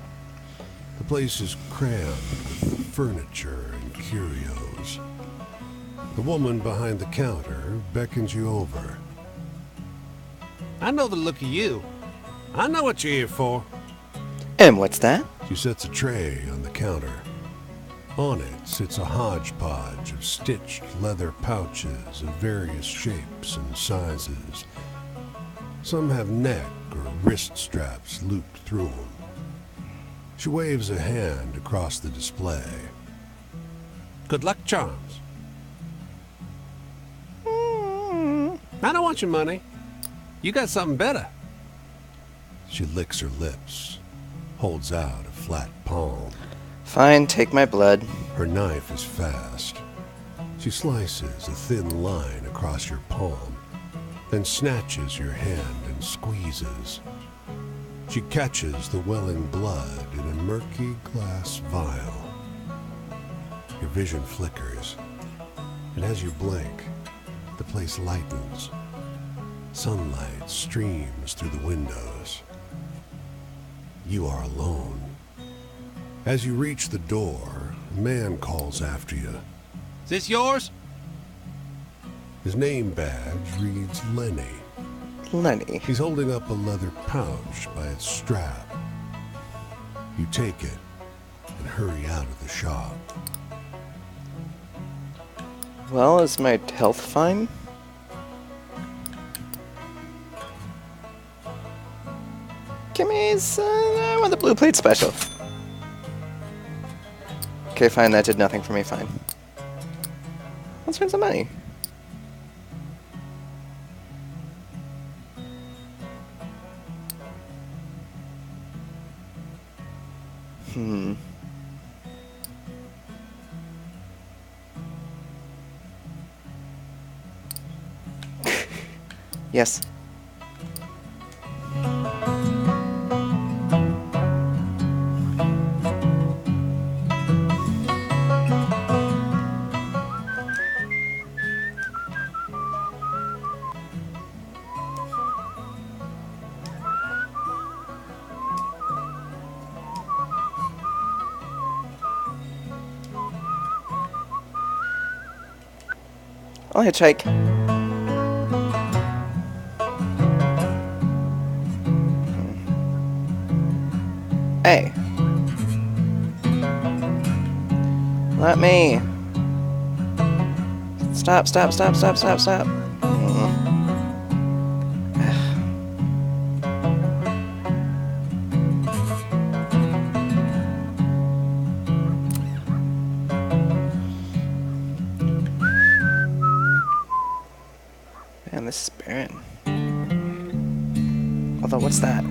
The place is crammed with furniture and curios. The woman behind the counter beckons you over. I know the look of you. I know what you're here for. And what's that? She sets a tray on the counter. On it sits a hodgepodge of stitched leather pouches of various shapes and sizes. Some have neck or wrist straps looped through them. She waves a hand across the display. Good luck charms. I don't want your money. You got something better. She licks her lips, holds out a flat palm. Fine, take my blood. Her knife is fast. She slices a thin line across your palm, then snatches your hand and squeezes. She catches the welling blood in a murky glass vial. Your vision flickers, and as you blink, the place lightens. Sunlight streams through the windows. You are alone. As you reach the door, a man calls after you. Is this yours? His name badge reads Lenny. Lenny. He's holding up a leather pouch by its strap. You take it and hurry out of the shop. Well, is my health fine? Give me I want the blue plate special. Okay, fine, that did nothing for me, fine. Let's spend some money. Yes. I'll hitchhike. Hey. Let me. Stop. Man, this is barren. Although, what's that?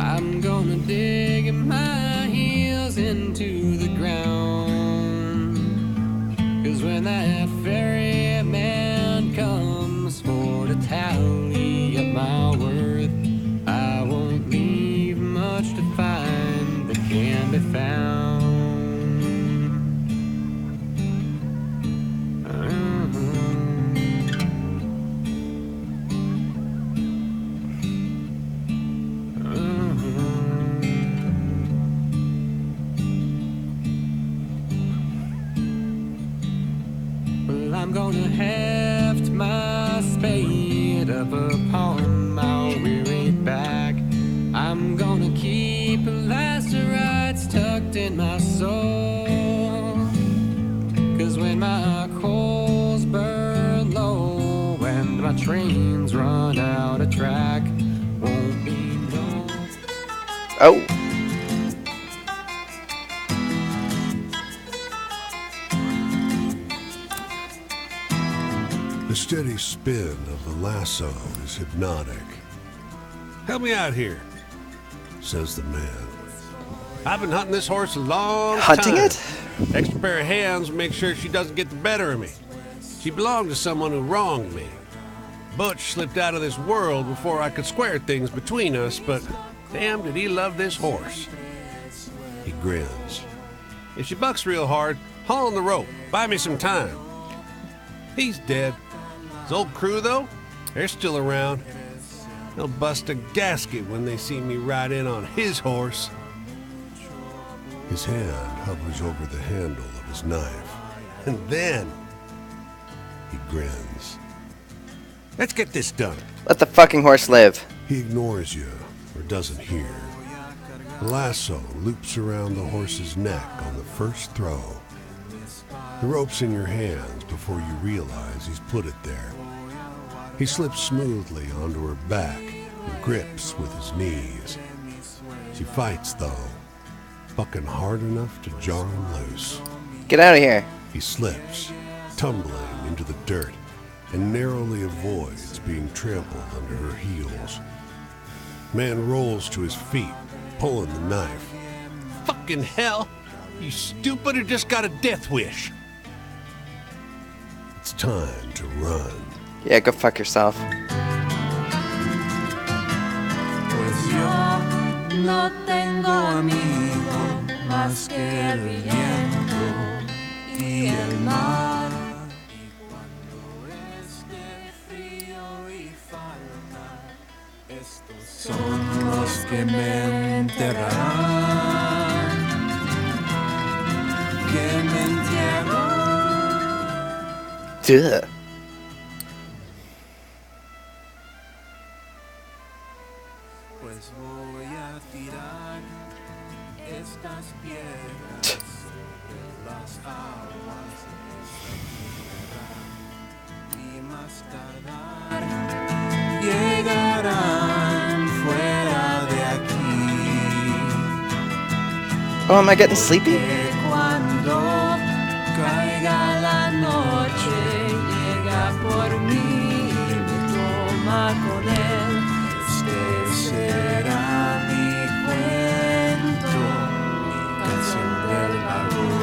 I'm gonna dig my heels into the ground. 'Cause when that ferryman comes for to tally up my worth, I won't leave much to find that can be found. I'm gonna heft my spade up upon my weary back. I'm gonna keep lacerites tucked in my soul. 'Cause when my coals burn low and my trains run out of track, won't be no... Oh. The steady spin of the lasso is hypnotic. Help me out here. says the man. I've been hunting this horse a long Hunting time. it? Extra pair of hands, make sure she doesn't get the better of me. She belonged to someone who wronged me. Butch slipped out of this world before I could square things between us, but damn did he love this horse. He grins. If she bucks real hard, haul on the rope. Buy me some time. He's dead. His old crew, though, they're still around. They'll bust a gasket when they see me ride in on his horse. His hand hovers over the handle of his knife. And then He grins. let's get this done. Let the fucking horse live. He ignores you or doesn't hear. The lasso loops around the horse's neck on the first throw. The rope's in your hands before you realize he's put it there. He slips smoothly onto her back and grips with his knees. She fights, though, bucking hard enough to jar him loose. Get out of here. He slips, tumbling into the dirt, and narrowly avoids being trampled under her heels. Man rolls to his feet, pulling the knife. Fucking hell! You stupid or just got a death wish? It's time to run. Yeah, go fuck yourself. Pues yo no tengo amigo más que el viento y el mar. Son los que me enterrarán, que me entierran. Duh. Pues voy a tirar estas piedras sobre las aguas y más tardar llegarán fuera de aquí. Oh, am I getting sleepy? Que cuando caiga la noche llega por mí y me toma con él. Este será mi cuento, mi canción del vagón.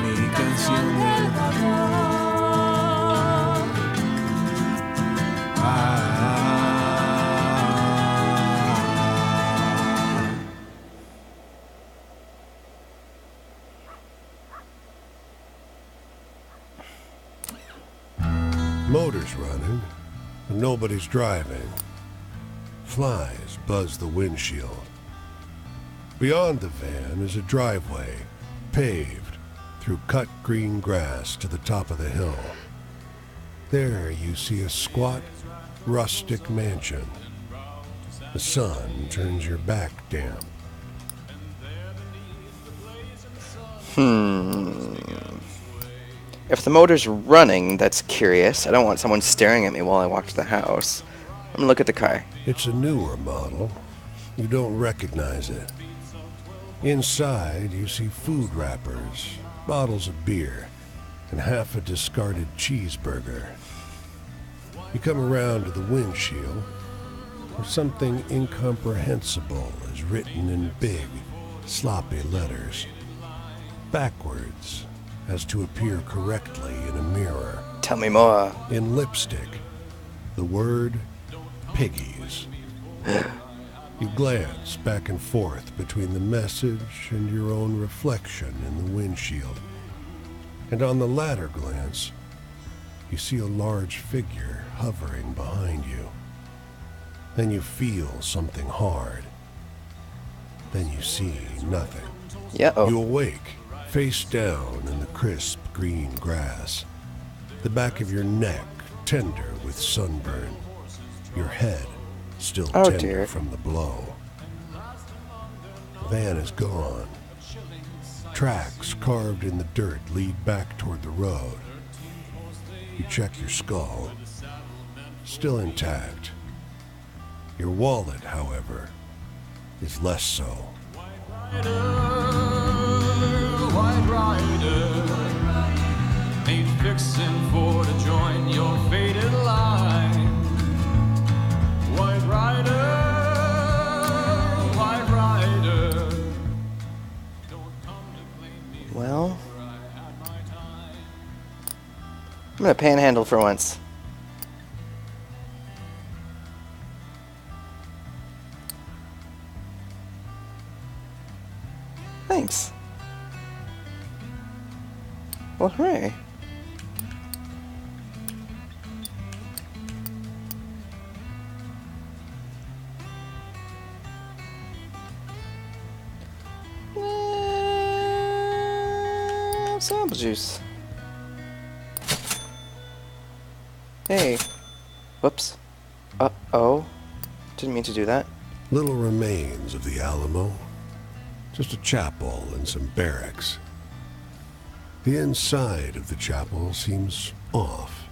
Mi canción del vagón. Motor's running, but nobody's driving. Flies buzz the windshield. Beyond the van is a driveway, paved through cut green grass to the top of the hill. There you see a squat, rustic mansion. The sun turns your back damp. If the motor's running, that's curious. I don't want someone staring at me while I walk to the house. I'm gonna look at the car. It's a newer model. You don't recognize it. Inside, you see food wrappers, bottles of beer, and half a discarded cheeseburger. You come around to the windshield, where something incomprehensible is written in big, sloppy letters, backwards, as to appear correctly in a mirror. Tell me more. In lipstick, the word piggies. You glance back and forth between the message and your own reflection in the windshield. And on the latter glance, you see a large figure hovering behind you. Then you feel something hard. Then you see nothing. Yeah. Oh. You awake, face down in the crisp green grass. The back of your neck tender with sunburn. Your head still Oh, tender dear. from the blow. The van is gone. Tracks carved in the dirt lead back toward the road. You check your skull. Still intact. Your wallet, however, is less so. White rider ain't fixing for the joint. I'm gonna panhandle for once. Thanks. Well, hooray. Apple juice. Hey. Whoops. Uh-oh. Didn't mean to do that. Little remains of the Alamo. Just a chapel and some barracks. The inside of the chapel seems off.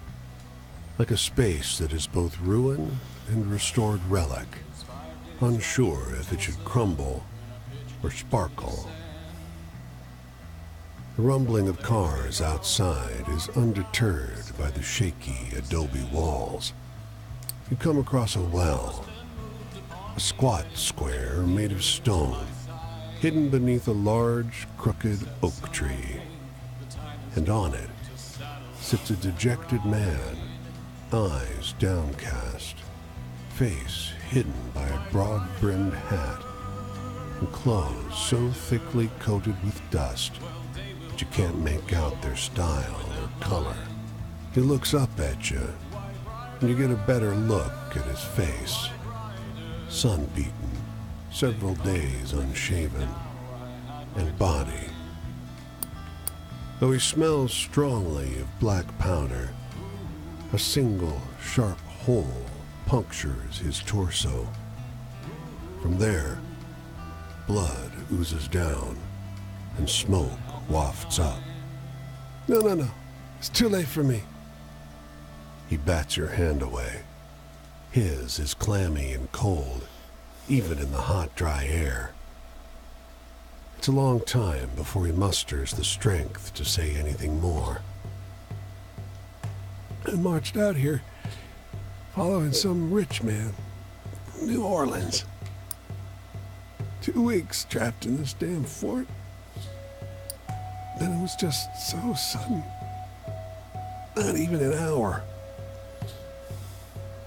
Like a space that is both ruin and restored relic. Unsure if it should crumble or sparkle. The rumbling of cars outside is undeterred by the shaky adobe walls. You come across a well, a squat square made of stone, hidden beneath a large, crooked oak tree. And on it sits a dejected man, eyes downcast, face hidden by a broad-brimmed hat, and clothes so thickly coated with dust that you can't make out their style or color. He looks up at you, and you get a better look at his face. Sun-beaten, several days unshaven, and body. Though he smells strongly of black powder, a single sharp hole punctures his torso. From there, blood oozes down, and smoke wafts up. No. It's too late for me. He bats your hand away. His is clammy and cold, even in the hot, dry air. It's a long time before he musters the strength to say anything more. I marched out here following some rich man from New Orleans. 2 weeks trapped in this damn fort. Then it was just so sudden. Not even an hour.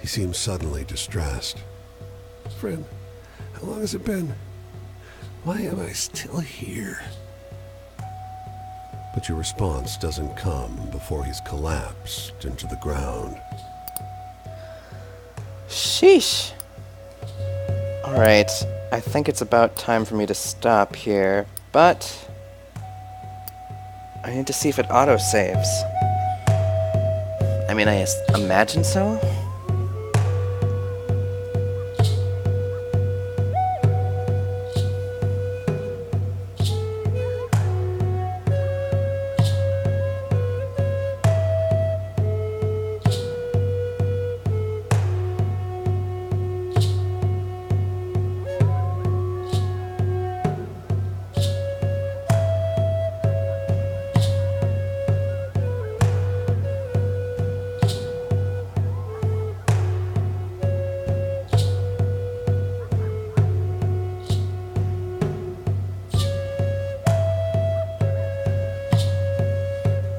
He seems suddenly distressed. Friend, how long has it been? Why am I still here? But your response doesn't come before he's collapsed into the ground. Sheesh. Alright, I think it's about time for me to stop here, but I need to see if it autosaves. I mean, I imagine so?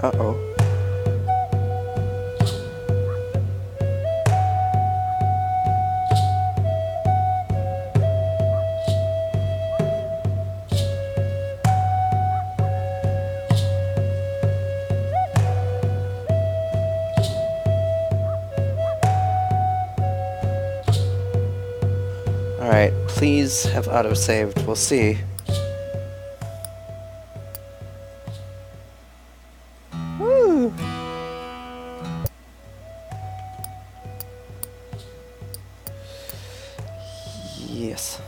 Uh-oh. Alright, please have autosaved. We'll see. Woo! Yes.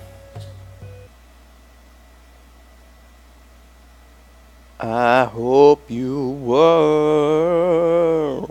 I hope you were